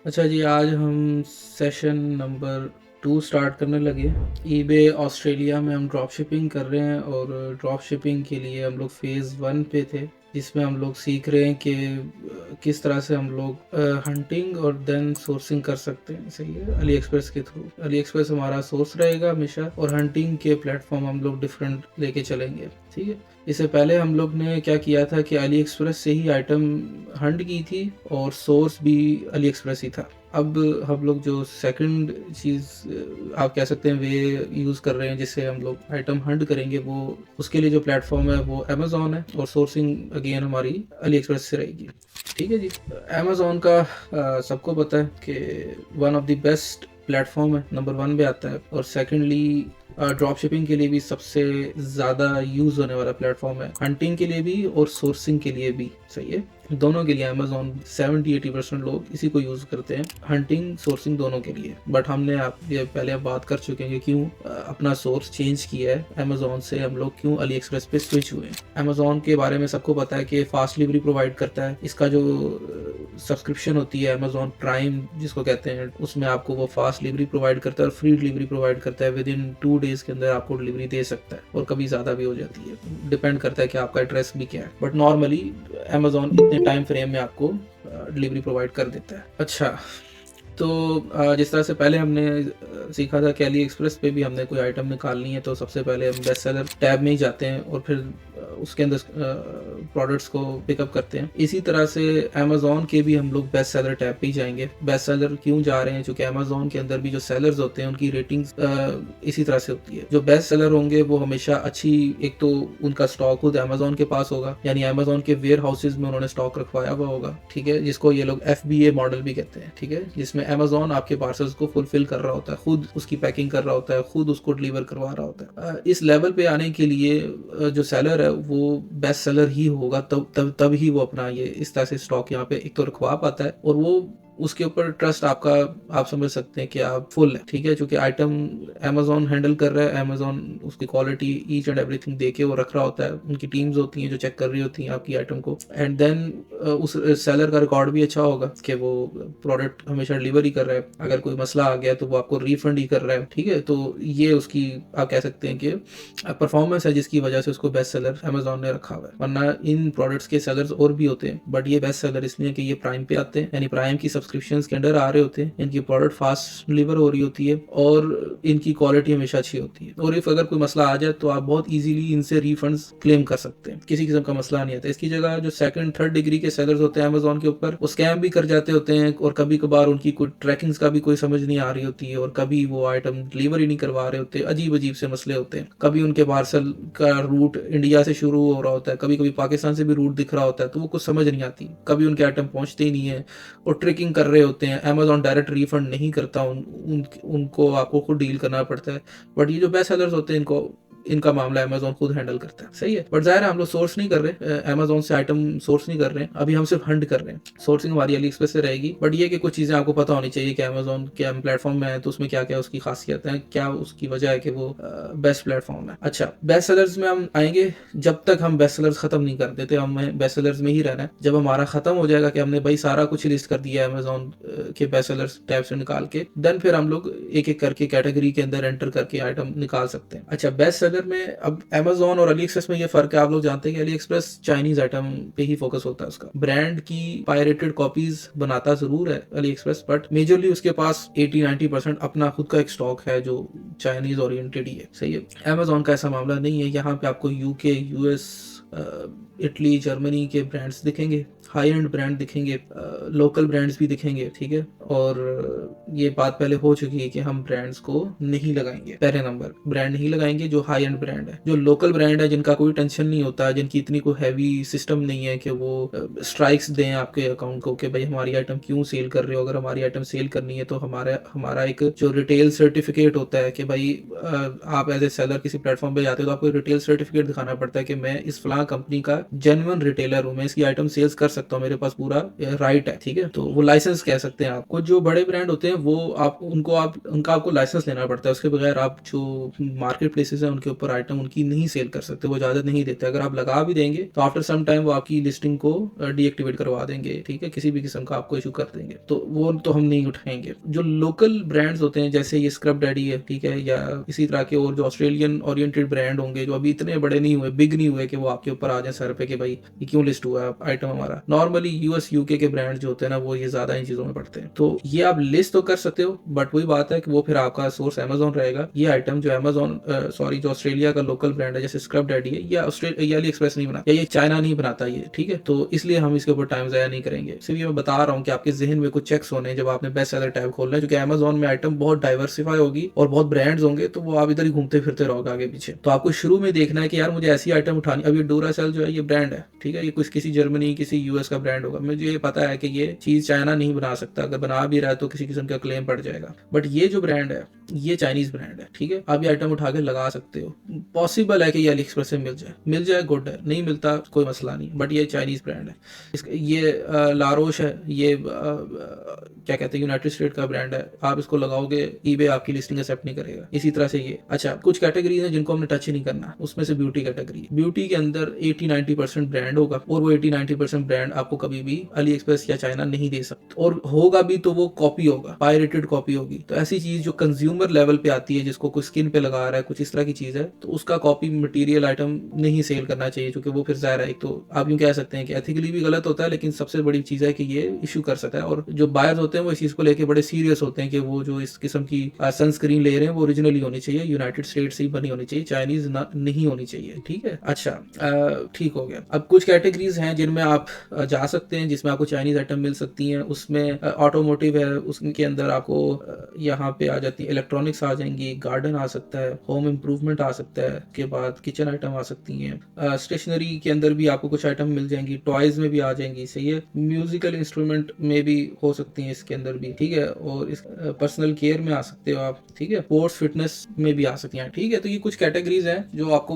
अच्छा जी, आज हम सेशन नंबर 2 स्टार्ट करने लगे। ईबे ऑस्ट्रेलिया में हम ड्रॉप शिपिंग कर रहे हैं और ड्रॉप शिपिंग के लिए हम लोग फ़ेज़ 1 पे थे, जिसमें हम लोग सीख रहे हैं कि किस तरह से हम लोग हंटिंग और देन सोर्सिंग कर सकते हैं। सही है, अली एक्सप्रेस के थ्रू। अली एक्सप्रेस हमारा सोर्स रहेगा हमेशा और हंटिंग के प्लेटफॉर्म हम लोग डिफरेंट लेके चलेंगे। ठीक है, इससे पहले हम लोग ने क्या किया था कि अली एक्सप्रेस से ही आइटम हंट की थी और सोर्स भी अली एक्सप्रेस ही था। अब हम लोग जो सेकंड चीज़ आप कह सकते हैं वे यूज़ कर रहे हैं जिससे हम लोग आइटम हंट करेंगे, वो उसके लिए जो प्लेटफॉर्म है वो अमेज़ॉन है और सोर्सिंग अगेन हमारी अली एक्सप्रेस से रहेगी। ठीक है जी। अमेज़ॉन का सबको पता है कि one of the best platform है, नंबर 1 पे आता है और सेकंडली ड्रॉप शिपिंग के लिए भी सबसे ज़्यादा यूज़ होने वाला प्लेटफॉर्म है, हंटिंग के लिए भी और सोर्सिंग के लिए भी। सही है, दोनों के लिए अमेज़ॉन 70-80% लोग इसी को यूज़ करते हैं, हंटिंग सोर्सिंग दोनों के लिए। बट हमने आप ये पहले बात कर चुके हैं कि क्यों अपना सोर्स चेंज किया है, अमेज़ॉन से हम लोग क्यों अली एक्सप्रेस पे स्विच हुए हैं। अमेज़ॉन के बारे में सबको पता है कि फास्ट डिलीवरी प्रोवाइड करता है। इसका जो सब्सक्रिप्शन होती है अमेज़ॉन प्राइम जिसको कहते हैं, उसमें आपको वो फास्ट डिलीवरी प्रोवाइड करता है और फ्री डिलीवरी प्रोवाइड करता है। विद इन 2 डेज़ के अंदर आपको डिलीवरी दे सकता है और कभी ज़्यादा भी हो जाती है, डिपेंड करता है कि आपका एड्रेस भी क्या है। बट नॉर्मली अमेज़ॉन इतने टाइम फ्रेम में आपको डिलीवरी प्रोवाइड कर देता है। अच्छा, तो जिस तरह से पहले हमने सीखा था कि अली एक्सप्रेस पे भी हमने कोई आइटम निकालनी है तो सबसे पहले हम बेस्ट सेलर टैब में ही जाते हैं और फिर उसके अंदर प्रोडक्ट्स को पिकअप करते हैं। इसी तरह से अमेज़ॉन के भी हम लोग बेस्ट सेलर टैब पे ही जाएंगे। बेस्ट सेलर क्यों जा रहे हैं? क्योंकि अमेज़ॉन के अंदर भी जो सेलर्स होते हैं उनकी रेटिंग्स इसी तरह से होती है। जो बेस्ट सेलर होंगे वो हमेशा अच्छी, एक तो उनका स्टॉक खुद अमेज़ॉन के पास होगा, यानी अमेज़ॉन के वेयर हाउसेज में उन्होंने स्टॉक रखवाया हुआ होगा। ठीक है, जिसको ये लोग FBA मॉडल भी कहते हैं। ठीक है, जिसमें अमेज़ॉन आपके पार्सल्स को फुलफिल कर रहा होता है, खुद उसकी पैकिंग कर रहा होता है, खुद उसको डिलीवर करवा रहा होता है। इस लेवल पे आने के लिए जो सेलर है वो बेस्ट सेलर ही होगा, तब ही वो अपना ये इस तरह से स्टॉक यहाँ पे एक तो रखवा पाता है और वो उसके ऊपर ट्रस्ट आपका, आप समझ सकते हैं कि आप फुल है। ठीक है, क्योंकि आइटम अमेज़ॉन हैंडल कर रहा है, अमेज़ॉन उसकी क्वालिटी ईच एंड एवरीथिंग देके वो रख रहा होता है। उनकी टीम्स होती हैं जो चेक कर रही होती हैं आपकी आइटम को, एंड देन उस सेलर का रिकॉर्ड भी अच्छा होगा कि वो प्रोडक्ट हमेशा डिलीवर ही कर रहा है। अगर कोई मसला आ गया तो वो आपको रिफंड ही कर रहा है। ठीक है, तो ये उसकी आप कह सकते हैं कि परफॉर्मेंस है जिसकी वजह से उसको बेस्ट सेलर अमेज़ॉन ने रखा हुआ है। वरना इन प्रोडक्ट्स के सेलर्स और भी होते हैं, बट ये बेस्ट सेलर इसलिए कि ये प्राइम पे आते हैं, यानी प्राइम की सब्सक्रिप्शन के अंडर आ रहे होते हैं, इनकी प्रोडक्ट फास्ट डिलीवर हो रही होती है और इनकी क्वालिटी हमेशा अच्छी होती है। और इफ अगर कोई मसला आ जाए तो आप बहुत इजीली इनसे रिफंड्स क्लेम कर सकते हैं, किसी किस्म का मसला नहीं आता। इसकी जगह जो सेकंड थर्ड डिग्री के सेलर्स होते हैं अमेज़ॉन के ऊपर, वो स्कैम भी कर जाते होते हैं और कभी कभार उनकी कोई ट्रैकिंग्स का भी कोई समझ नहीं आ रही होती है और कभी वो आइटम डिलीवर ही नहीं करवा रहे होते। अजीब अजीब से मसले होते हैं। कभी उनके पार्सल का रूट इंडिया से शुरू हो रहा होता है, कभी कभी पाकिस्तान से भी रूट दिख रहा होता है, तो वो कुछ समझ नहीं आती। कभी उनके आइटम पहुंचते ही नहीं है और ट्रैकिंग कर रहे होते हैं। अमेज़ॉन डायरेक्ट रिफंड नहीं करता, उनको आपको खुद डील करना पड़ता है। बट ये जो बेस्ट सेलर्स होते हैं इनका मामला अमेज़ॉन खुद हैंडल करता है। सही है, बट जाहिर है हम लोग सोर्स नहीं कर रहे, अमेज़ॉन से आइटम सोर्स नहीं कर रहे हैं, अभी हम सिर्फ हंट कर रहे हैं। सोर्सिंग हमारी अली एक्सप्रेस से रहेगी, बट ये कि कुछ चीज़ें आपको पता होनी चाहिए कि अमेज़ॉन के हम प्लेटफॉर्म में है तो उसमें क्या क्या उसकी खासियत है, क्या उसकी वजह है कि वो बेस्ट प्लेटफॉर्म है। अच्छा, बेस्ट सेलर्स में हम आएंगे जब तक हम बेस्ट सेलर्स खत्म नहीं कर देते, हमें बेस्ट सेलर्स में ही रहना है। जब हमारा खत्म हो जाएगा कि हमने भाई सारा कुछ लिस्ट कर दिया है अमेज़ॉन के बेस्ट सेलर्स टैब से निकाल के, देन फिर हम लोग एक एक करके कैटेगरी के अंदर एंटर करके आइटम निकाल सकते हैं। अच्छा, बेस्ट सेलर में अब अमेज़ॉन और अली एक्सप्रेस में ये फर्क है, आप लोग जानते हैं कि अली एक्सप्रेस चाइनीज आइटम पे ही फोकस होता है। उसका ब्रांड की पायरेटेड कॉपीज बनाता जरूर है अली एक्सप्रेस, बट मेजरली उसके पास 80-90% अपना खुद का एक स्टॉक है जो चाइनीज ओरिएंटेड ही है। सही है, अमेज़ॉन का ऐसा मामला नहीं है। यहाँ पे आपको यूके, यूएस, इटली, जर्मनी के ब्रांड्स दिखेंगे, हाई एंड ब्रांड दिखेंगे, लोकल ब्रांड्स भी दिखेंगे। ठीक है, और ये बात पहले हो चुकी है कि हम ब्रांड्स को नहीं लगाएंगे, पहले नंबर ब्रांड नहीं लगाएंगे जो हाई एंड ब्रांड है। जो लोकल ब्रांड है जिनका कोई टेंशन नहीं होता, जिनकी इतनी कोई हैवी सिस्टम नहीं है कि वो स्ट्राइक्स दें आपके अकाउंट को कि भाई हमारी आइटम क्यों सेल कर रहे हो। अगर हमारी आइटम सेल करनी है तो हमारा हमारा एक जो रिटेल सर्टिफिकेट होता है कि भाई आप एज ए सेलर किसी प्लेटफॉर्म पे जाते हो तो आपको रिटेल सर्टिफिकेट दिखाना पड़ता है कि मैं इस फलां कंपनी का जेन्युइन रिटेलर हूँ, मैं इसकी आइटम सेल्स कर सकता हूँ, मेरे पास पूरा राइट है, ठीक है। तो वो लाइसेंस कह सकते हैं आप। कुछ जो बड़े ब्रांड होते हैं वो आप उनका आपको लाइसेंस लेना पड़ता है, उसके बगैर आप जो मार्केट प्लेसेस है उनके ऊपर आइटम उनकी नहीं सेल कर सकते, वो इजाजत नहीं देते। अगर आप लगा भी देंगे तो आफ्टर सम टाइम वो आपकी लिस्टिंग को डीएक्टिवेट करवा देंगे, ठीक है, किसी भी किस्म का आपको इशू कर देंगे, तो वो तो हम नहीं उठाएंगे। जो लोकल ब्रांड्स होते हैं जैसे ये स्क्रब डैडी है, ठीक है, या इसी तरह के और जो ऑस्ट्रेलियन ओरिएंटेड ब्रांड होंगे जो अभी इतने बड़े नहीं हुए, बिग नहीं हुए कि वो आपके ऊपर आ जाए सर पे कि भाई ये क्यों लिस्ट हुआ है आइटम हमारा। नॉर्मली यूएस यूके के ब्रांड जो होते हैं ना वो ये ज्यादा इन चीजों में पड़ते हैं, तो ये आप लिस्ट तो कर सकते हो, बट वही बात है कि वो फिर आपका सोर्स अमेजोन रहेगा। ये आइटम जो अमेजोन सॉरी जो ऑस्ट्रेलिया का लोकल ब्रांड है जैसे स्क्रब डैडी है, या ऑस्ट्रेलिया अली एक्सप्रेस नहीं बनाता, या ये चाइना नहीं बनाता ये, ठीक है, तो इसलिए हम इसके ऊपर टाइम जाया नहीं करेंगे। सिर्फ ये मैं बता रहा हूँ कि आपके जहन में कुछ चेक्स होने जब आपने बेस्ट सेलर टैब खोलना है, क्योंकि अमेजोन में आइटम बहुत डाइवर्सिफाई होगी और बहुत ब्रांड्स होंगे, तो वो आप इधर ही घूमते फिरते रहोगे आगे पीछे। तो आपको शुरू में देखना है कि यार मुझे ऐसी आइटम उठानी। अब ये डोरासेल जो है ये ब्रांड है, ठीक है, ये कुछ किसी जर्मनी किसी यूएस का ब्रांड होगा, मुझे ये पता है कि ये चीज चाइना नहीं बना सकता, अगर बना भी रहा है तो किसी किस्म का क्लेम पड़ जाएगा, बट ये जो ब्रांड है ये चाइनीज ब्रांड है, ठीक है। आप ये आइटम उठा के लगा सकते हो, पॉसिबल है कि ये अली एक्सप्रेस से मिल जाए गुड है, नहीं मिलता कोई मसला नहीं, बट ये चाइनीज ब्रांड है। ये लारोश है, ये क्या कहते हैं यूनाइटेड स्टेट का ब्रांड है, आप इसको लगाओगे ईबे आपकी लिस्टिंग एक्सेप्ट नहीं करेगा। इसी तरह से ये अच्छा कुछ कैटेगरीज हैं जिनको हमने टच ही नहीं करना, उसमें से ब्यूटी कैटेगरी। ब्यूटी के अंदर 80-90% ब्रांड होगा और वो 80-90% ब्रांड आपको कभी भी अली एक्सप्रेस या चाइना नहीं दे सकता, और होगा भी तो वो कॉपी होगा, पायरेटेड कॉपी होगी। तो ऐसी चीज जो कंज्यूमर लेवल पे आती है, जिसको कोई स्किन पे लगा रहा है, कुछ इस तरह की चीज है, तो उसका कॉपी मटेरियल आइटम नहीं सेल करना चाहिए, क्योंकि वो फिर जाहिर है एक तो आप यूं कह सकते हैं कि एथिकली भी गलत होता है, लेकिन सबसे बड़ी चीज है कि ये इशू कर सकता है। और जो बायर्स होते हैं वो इस चीज को लेके बड़े सीरियस होते हैं कि वो जो इस किस्म की सनस्क्रीन ले रहे हैं वो ओरिजिनली होनी चाहिए, यूनाइटेड स्टेट से ही बनी होनी चाहिए, चाइनीज नहीं होनी चाहिए, ठीक है। अच्छा ठीक हो गया। अब कुछ कैटेगरीज हैं जिनमें आप जा सकते हैं, जिसमें आपको चाइनीज आइटम मिल सकती हैं। उसमें ऑटोमोटिव है, उसके अंदर आपको यहाँ पे आ जाती है इलेक्ट्रॉनिक्स आ जाएंगी, गार्डन आ सकता है, होम इम्प्रूवमेंट आ सकता है, के बाद किचन आइटम आ सकती हैं, स्टेशनरी के अंदर भी आपको कुछ आइटम मिल जाएंगी, टॉयज में भी आ जाएंगी, सही है, म्यूजिकल इंस्ट्रूमेंट में भी हो सकती हैं इसके अंदर भी, ठीक है, और इस पर्सनल केयर में आ सकते हो आप, ठीक है, स्पोर्ट्स फिटनेस में भी आ सकती हैं, ठीक है। तो ये कुछ कैटेगरीज हैं जो आपको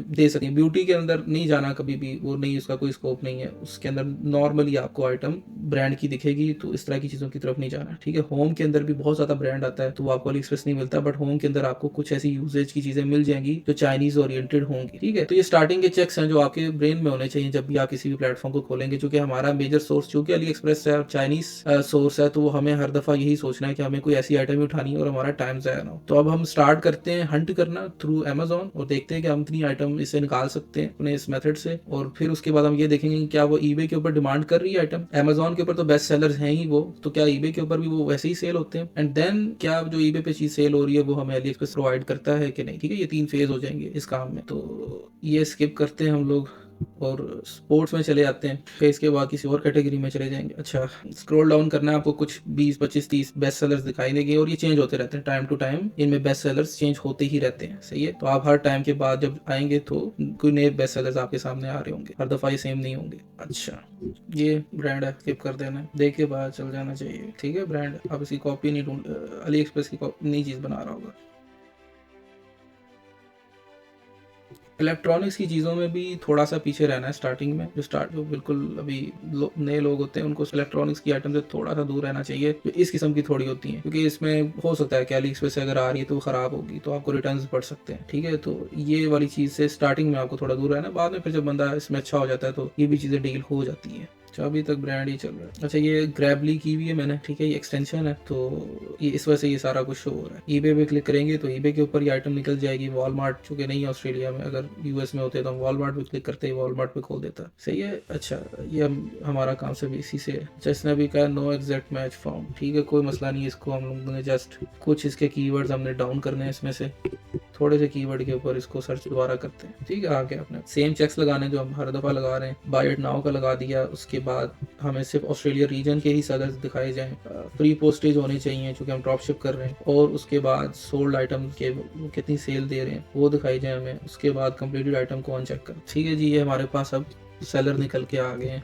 दे सकती हैं। ब्यूटी के अंदर नहीं जाना कभी भी, वो नहीं, उसका कोई स्कोप नहीं है, उसके अंदर नॉर्मली आपको आइटम ब्रांड की दिखेगी, तो इस तरह की चीजों की तरफ नहीं जाना, ठीक है। होम के अंदर भी बहुत ज्यादा ब्रांड आता है, तो वो आपको अली एक्सप्रेस नहीं मिलता, बट होम के अंदर आपको कुछ ऐसी यूजेज की चीजें मिल जाएंगी जो चाइनीज ओरिएंटेड होंगी, ठीक है। तो ये स्टार्टिंग के चेक्स हैं जो आपके ब्रेन में होने चाहिए जब भी आप किसी भी प्लेटफॉर्म को खोलेंगे, क्योंकि हमारा मेजर सोर्स चूंकि अली एक्सप्रेस है और चाइनीज सोर्स है, तो वो हमें हर दफा यही सोचना है कि हमें कोई ऐसी आइटम उठानी है और हमारा टाइम जाया ना हो। तो अब हम स्टार्ट करते हैं हंट करना थ्रू अमेजोन और देखते हैं कि हम इतनी आइटम इससे निकाल सकते हैं अपने इस मेथड से, और फिर उसके बाद हम ये देखेंगे कि क्या वो ईबे के ऊपर डिमांड कर रही है आइटम। अमेजोन के ऊपर तो बेस्ट सेलर्स हैं ही वो, तो क्या ईबे के ऊपर भी वो वैसे ही सेल होते हैं, एंड देन क्या जो ईबे पे चीज सेल हो रही है वो हमें अली एक्सप्रेस प्रोवाइड करता है कि नहीं, ठीक है। ये 3 फेज हो जाएंगे इस काम में, तो ये स्किप करते हैं हम लोग और स्पोर्ट्स में चले जाते हैं, फिर इसके बाद किसी और कैटेगरी में चले जाएंगे। अच्छा स्क्रॉल डाउन करना है आपको, कुछ 20 25 30 बेस्ट सेलर्स दिखाई देंगे और ये चेंज होते रहते हैं टाइम टू टाइम, इनमें बेस्ट सेलर्स चेंज होते ही रहते हैं, सही है। तो आप हर टाइम के बाद जब आएंगे तो कोई नए बेस्ट सेलर्स आपके सामने आ रहे होंगे, हर दफा ये सेम नहीं होंगे। अच्छा ये ब्रांड है, स्किप कर देना, देख के बाद चल जाना चाहिए, ठीक है। ब्रांड आप इसकी कॉपी नहीं ढूंढ, अली एक्सप्रेस की नई चीज बना रहा होगा। इलेक्ट्रॉनिक्स की चीज़ों में भी थोड़ा सा पीछे रहना है स्टार्टिंग में, जो बिल्कुल अभी नए लोग होते हैं उनको इलेक्ट्रॉनिक्स की आइटम से थोड़ा सा दूर रहना चाहिए, जो इस किस्म की थोड़ी होती हैं, क्योंकि इसमें हो सकता है कि अली एक्सप्रेस से अगर आ रही है तो वो खराब होगी, तो आपको रिटर्न पड़ सकते हैं, ठीक है। तो ये वाली चीज़ से स्टार्टिंग में आपको थोड़ा दूर रहना है, बाद में फिर जब बंदा इसमें अच्छा हो जाता है तो ये भी चीज़ें डील हो जाती हैं। अच्छा अभी तक ब्रांड ही चल रहा है। अच्छा ये ग्रैबली की भी है मैंने, ठीक है, ये एक्सटेंशन है, तो ये इस वजह से ये सारा कुछ शो हो रहा है। ईबे पे क्लिक करेंगे तो ईबे के ऊपर ये आइटम निकल जाएगी। वॉलमार्ट चूंकि नहीं है ऑस्ट्रेलिया में, अगर यूएस में होते तो हम वॉलमार्ट पे क्लिक करते ही वॉलमार्ट पे खोल देता, सही है। अच्छा ये हमारा काम से भी इसी से। अच्छा इसने भी कहा नो एग्जैक्ट मैच फाउंड, ठीक है, कोई मसला नहीं है। इसको हम लोगों ने जस्ट कुछ इसके कीवर्ड्स हमने डाउन करने हैं, इसमें से थोड़े से कीवर्ड के ऊपर इसको सर्च दोबारा करते हैं, ठीक है। आगे अपने सेम चेक्स लगाने जो हम हर दफा लगा रहे हैं, बाय इट नाउ का लगा दिया। उसके बाद हमें सिर्फ ऑस्ट्रेलिया रीजन के ही सेलर्स दिखाए जाएं, फ्री पोस्टेज होने चाहिए क्योंकि हम ड्रॉप शिप कर रहे हैं, और उसके बाद सोल्ड आइटम के कितनी सेल दे रहे हैं वो दिखाई जाए हमें। उसके बाद कंप्लीटेड आइटम को अनचेक कर, ठीक है जी। ये हमारे पास अब सेलर निकल के आ गए हैं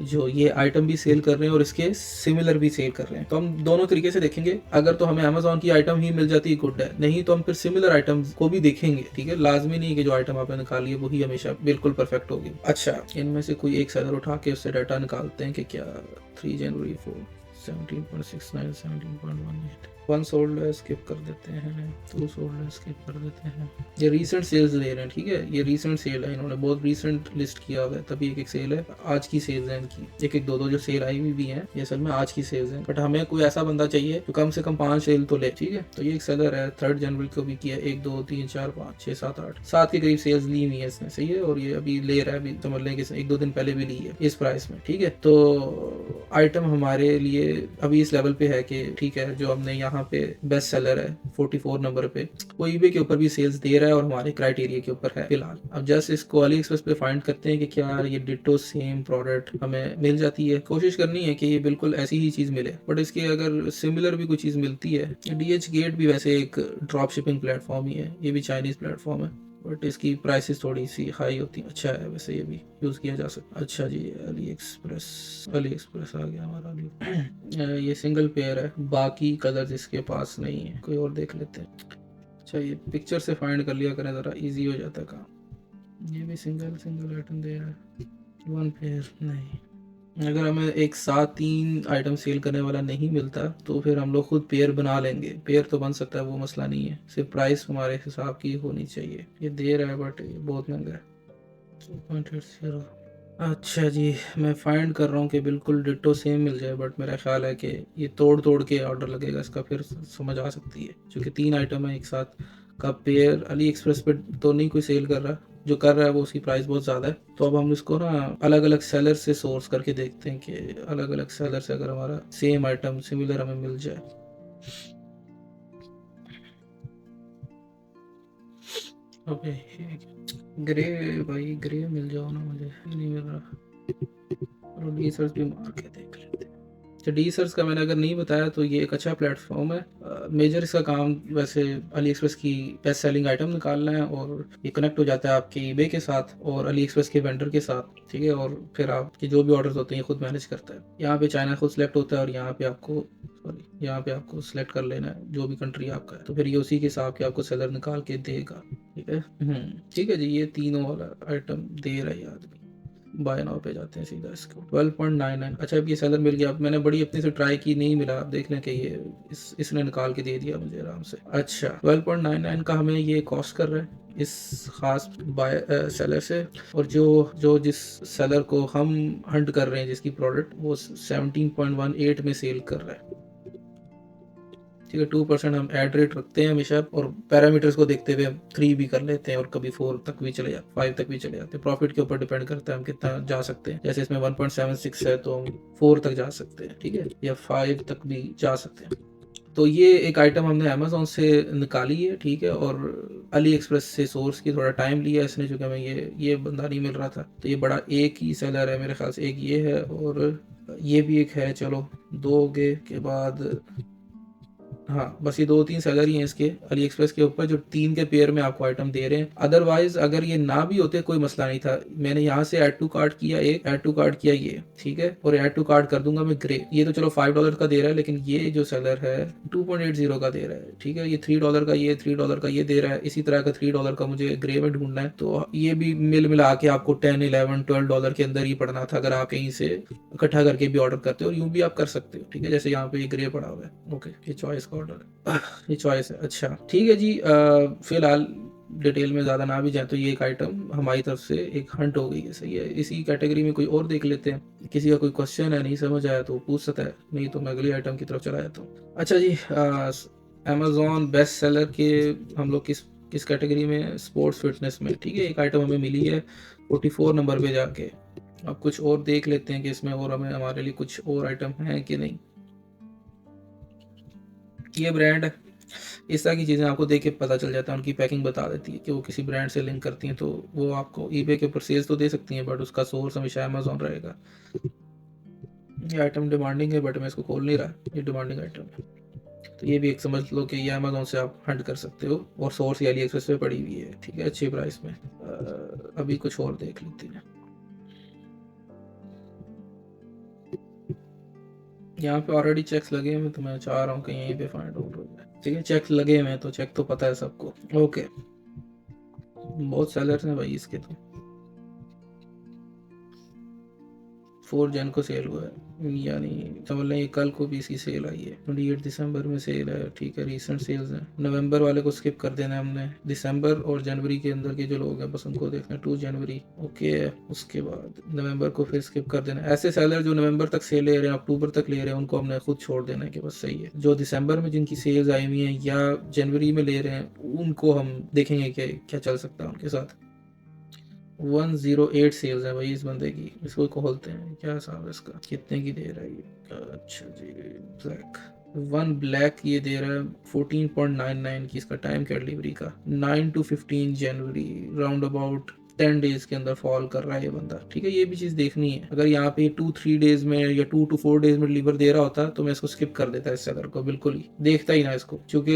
जो ये आइटम भी सेल कर रहे हैं और इसके सिमिलर भी सेल कर रहे हैं। तो हम दोनों तरीके से देखेंगे। अगर तो हमें अमेजोन की आइटम ही मिल जाती है गुड है, नहीं तो हम फिर सिमिलर आइटम को भी देखेंगे। ठीक है, लाजमी नहीं कि जो आइटम आपने निकाली है वही हमेशा बिल्कुल परफेक्ट होगी। अच्छा, इनमें से कोई एक सेलर उठा के उससे डाटा निकालते हैं कि क्या 3 जनवरी 4 17.69 17.18 1 सोल्ड है, स्किप कर देते हैं, 2 सोल्ड है, स्किप कर देते हैं। ये रीसेंट सेल्स दे रहे हैं। ठीक है, ये रीसेंट सेल है, इन्होंने बहुत रीसेंट लिस्ट किया हुआ है, तभी एक सेल है। आज की सेल्स है इनकी, एक दो जो सेल आई हुई भी है ये असल में आज की सेल्स है। बट हमें कोई ऐसा बंदा चाहिए जो कम से कम 5 सेल तो ले। ठीक है, तो ये एक सेलर है 3 जनवरी को भी किया, 1 2 3 4 5 6 7 8 7 के करीब सेल्स ली हुई है इसने। सही है, और ये अभी ले रहा है, अभी समझ लें कि 1-2 दिन पहले भी ली है इस प्राइस में। ठीक है, तो आइटम हमारे लिए अभी इस लेवल पे है कि ठीक है, जो हमने यहाँ पे बेस्ट सेलर है 44 नंबर पे, वो ईबे के ऊपर भी सेल्स दे रहा है और हमारे क्राइटेरिया के ऊपर है फिलहाल। अब जस्ट इसको अली एक्सप्रेस पे फाइंड करते हैं कि क्या ये डिटो सेम प्रोडक्ट हमें मिल जाती है। कोशिश करनी है कि ये बिल्कुल ऐसी ही चीज मिले, बट इसके अगर सिमिलर भी कोई चीज मिलती है। डीएच गेट भी वैसे एक ड्रॉप शिपिंग प्लेटफॉर्म ही है, ये भी चाइनीज प्लेटफॉर्म है, बट इसकी प्राइसेस थोड़ी सी हाई होती है। अच्छा है वैसे, ये भी यूज किया जा सकता है। अच्छा जी, अली एक्सप्रेस आ गया हमारा अली। ये सिंगल पेयर है, बाकी कलर्स इसके पास नहीं है। कोई और देख लेते हैं। अच्छा, ये पिक्चर से फाइंड कर लिया करें, ज़रा इजी हो जाता है काम। ये भी सिंगल आइटम दे रहा है, 1 पेयर नहीं। अगर हमें एक साथ 3 आइटम सेल करने वाला नहीं मिलता तो फिर हम लोग खुद पेयर बना लेंगे। पेयर तो बन सकता है, वो मसला नहीं है, सिर्फ प्राइस हमारे हिसाब की होनी चाहिए। ये दे रहा है बट ये बहुत महंगा है, 2.80। अच्छा जी, मैं फाइंड कर रहा हूँ कि बिल्कुल डिट्टो सेम मिल जाए, बट मेरा ख्याल है कि ये तोड़ के ऑर्डर लगेगा इसका, फिर समझ आ सकती है। क्योंकि 3 आइटम है एक साथ का पेयर। अली एक्सप्रेस पे तो नहीं कोई सेल कर रहा, जो कर रहा है वो उसकी प्राइस बहुत ज़्यादा है। तो अब हम इसको ना अलग अलग सेलर से सोर्स करके देखते हैं कि अलग अलग सेलर से अगर हमारा सेम आइटम सिमिलर हमें मिल जाए। ओके, ग्रे, भाई ग्रे मिल जाओ ना, मुझे नहीं मिल रहा। और रिसर्च भी मार के देख लेते हैं। अच्छा, डी सर्च का मैंने अगर नहीं बताया तो ये एक अच्छा प्लेटफॉर्म है। मेजर इसका काम वैसे अली एक्सप्रेस की बेस्ट सेलिंग आइटम निकालना है, और ये कनेक्ट हो जाता है आपके ईबे के साथ और अली एक्सप्रेस के वेंडर के साथ। ठीक है, और फिर आपके जो भी ऑर्डर्स होते हैं ये खुद मैनेज करता है। यहाँ पे चाइना खुद सेलेक्ट होता है और यहाँ पे आपको सेलेक्ट कर लेना है जो भी कंट्री आपका है, तो फिर ये उसी के हिसाब के आपको सेलर निकाल के देगा। ठीक है, ठीक है जी, ये तीनों वाला आइटम दे रहा है आदमी। बाय नाउ पे जाते हैं सीधा इसको, 12.99। अच्छा, अब ये सेलर मिल गया। अब मैंने बड़ी अपने से ट्राई की, नहीं मिला। आप देख लें कि ये इसने निकाल के दे दिया मुझे आराम से। अच्छा, 12.99 का हमें ये कॉस्ट कर रहा है इस खास बाय सेलर से। और जो जिस सेलर को हम हंट कर रहे हैं, जिसकी प्रोडक्ट, वो 17.18 में सेल कर रहा है। ठीक है, 2% हम एड रेट रखते हैं हमेशा, और पैरामीटर्स को देखते हुए 3 भी कर लेते हैं और कभी 4 तक भी चले जाते, 5 तक भी चले जाते हैं। प्रॉफिट के ऊपर डिपेंड करता है हम कितना जा सकते हैं। जैसे इसमें 1.76 है तो हम 4 तक जा सकते हैं। ठीक है, या 5 तक भी जा सकते हैं। तो ये एक आइटम हमने अमेजोन से निकाली है। ठीक है, और अली एक्सप्रेस से सोर्स की थोड़ा टाइम लिया इसने, क्योंकि हमें ये बंदा नहीं मिल रहा था। तो ये बड़ा एक ही सेलर है मेरे ख्याल से, एक ये है और ये भी एक है। चलो, 2 के बाद, हाँ बस ये 2-3 सेलर ही हैं इसके अली एक्सप्रेस के ऊपर, जो 3 के पेयर में आपको आइटम दे रहे हैं। अदरवाइज अगर ये ना भी होते कोई मसला नहीं था। मैंने यहाँ से ऐड टू कार्ट किया, एक ऐड टू कार्ट किया ये, ठीक है, और ऐड टू कार्ट कर दूंगा मैं ग्रे। ये तो चलो $5 का दे रहा है, लेकिन ये जो सेलर है 2.80 का दे रहा है। ठीक है, ये $3 का, ये $3 का ये दे रहा है। इसी तरह का $3 का मुझे ग्रे में ढूंढना है, तो ये भी मिल मिला के आपको $10-11-12 के अंदर ही पड़ना था, अगर आप कहीं से इकट्ठा करके भी ऑर्डर करते हो। और यूं भी आप कर सकते हो। ठीक है, जैसे यहाँ पे ये ग्रे पड़ा हुआ है। ओके, ये चॉइस का ऑर्डर है, ये चॉइस है। अच्छा ठीक है जी, फिलहाल डिटेल में ज़्यादा ना भी जाए तो ये एक आइटम हमारी तरफ से एक हंट हो गई है। सही है, इसी कैटेगरी में कोई और देख लेते हैं। किसी का कोई क्वेश्चन है, नहीं समझ आया तो पूछ सकता है, नहीं तो मैं अगली आइटम की तरफ चला जाता हूँ। अच्छा जी, अमेजोन बेस्ट सेलर के हम लोग किस कैटेगरी में, स्पोर्ट्स फिटनेस में। ठीक है, एक आइटम हमें मिली है 44 नंबर पे जाके। अब कुछ और देख लेते हैं कि इसमें और हमारे लिए कुछ और आइटम है कि नहीं। ये ब्रांड है, इस तरह की चीज़ें आपको देख के पता चल जाता है। उनकी पैकिंग बता देती है कि वो किसी ब्रांड से लिंक करती हैं, तो वो आपको ईबे के ऊपर सेल्स तो दे सकती हैं, बट उसका सोर्स हमेशा अमेजोन रहेगा। ये आइटम डिमांडिंग है, बट मैं इसको खोल नहीं रहा, ये डिमांडिंग आइटम है। तो ये भी एक समझ लो कि ये अमेजोन से आप हंट कर सकते हो, और सोर्स अली एक्सप्रेस पे पड़ी हुई है। ठीक है, अच्छी प्राइस में। अभी कुछ और देख लेते हैं। यहाँ पे ऑलरेडी चेक्स लगे हुए, तो मैं चाह रहा हूँ कि यहीं पे फाइंड आउट हो जाए। ठीक है, चेक लगे हुए हैं तो चेक तो पता है सबको। ओके, बहुत सेलर्स हैं भाई इसके तो। 4 जन को सेल हुआ है, यानी समझ लें कल को भी इसकी सेल आई है। 28 दिसंबर में सेल है। ठीक है, रीसेंट सेल्स हैं। नवंबर वाले को स्किप कर देना है हमने। दिसंबर और जनवरी के अंदर के जो लोग हैं बस उनको देखना है। 2 जनवरी ओके। उसके बाद नवंबर को फिर स्किप कर देना है। ऐसे सेलर जो नवंबर तक सेल ले रहे हैं, अक्टूबर तक ले रहे हैं, उनको हमने खुद छोड़ देना है कि बस सही है। जो दिसंबर में जिनकी सेल्स आई हुई हैं या जनवरी में ले रहे हैं, उनको हम देखेंगे कि क्या चल सकता है उनके साथ। 108 सेल्स है भाई इस बंदे की। इसको खोलते हैं, क्या हिसाब है इसका, कितने की दे रहा है ये। अच्छा जी, ब्लैक 1 ब्लैक ये दे रहा है 14.99 की। इसका टाइम क्या डिलीवरी का, 9 to 15 January, round about 10 days के अंदर फॉल कर रहा है ये बंदा। ठीक है, ये भी चीज़ देखनी है। अगर यहाँ पे 2-3 डेज में या 2 to 4 डेज में डिलीवर दे रहा होता तो मैं इसको स्किप कर देता इस सेलर को, बिल्कुल ही देखता ही ना इसको, क्योंकि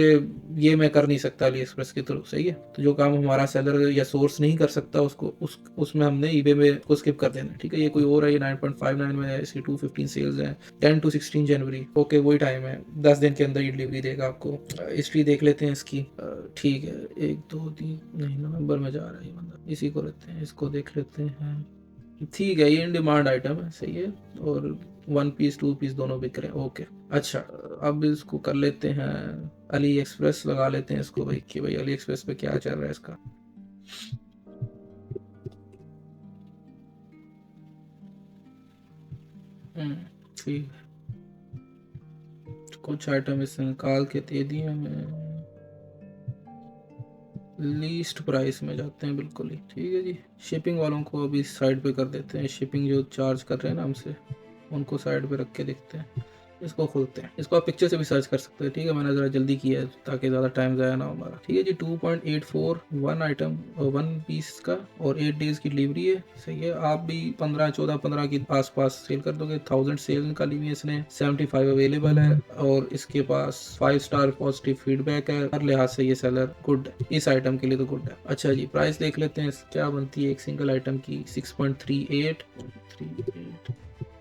ये मैं कर नहीं सकता अली एक्सप्रेस के थ्रू। सही है, तो जो काम हमारा सेलर या सोर्स नहीं कर सकता उसको उसमें हमने ईबे में को स्किप कर देना। ठीक है, ये कोई और है, ये 9.59 में है, इसकी 215 सेल्स हैं। 10 to 16 जनवरी, ओके वही टाइम है, 10 दिन के अंदर ये डिलीवरी देगा आपको। हिस्ट्री देख लेते हैं इसकी। ठीक है, 1 2 3 नहीं, नवंबर में जा रहा है ये बंदा, इसी को लेते हैं, इसको देख लेते हैं। ठीक है, ये इन डिमांड आइटम है, सही है। और 1 पीस 2 पीस दोनों बिक रहे हैं। ओके, अच्छा अब इसको कर लेते हैं अली एक्सप्रेस, लगा लेते हैं इसको भाई कि भाई अली एक्सप्रेस पे क्या चल रहा है इसका। ठीक, कुछ आइटम इससे निकाल के दे दिए हमें। लीस्ट प्राइस में जाते हैं बिल्कुल ही। ठीक है जी, शिपिंग वालों को अभी साइड पे कर देते हैं। शिपिंग जो चार्ज कर रहे हैं ना हमसे, उनको साइड पे रख के देखते हैं। इसको खोलते हैं, इसको आप पिक्चर से भी सर्च कर सकते हैं। ठीक है, मैंने ज़रा जल्दी किया है ताकि ज़्यादा टाइम ज़ाया ना हो हमारा। ठीक है जी, 2.84 1 आइटम 1 पीस का, और 8 डेज़ की डिलीवरी है। सही है, आप भी 15 के आसपास सेल कर दोगे। 1000 सेल निकाली हुई है इसने, 75 अवेलेबल है, और इसके पास 5 स्टार पॉजिटिव फीडबैक है। हर लिहाज से ये सेलर गुड है, इस आइटम के लिए तो गुड है। अच्छा जी, प्राइस देख लेते हैं क्या बनती है एक सिंगल आइटम की। 6.38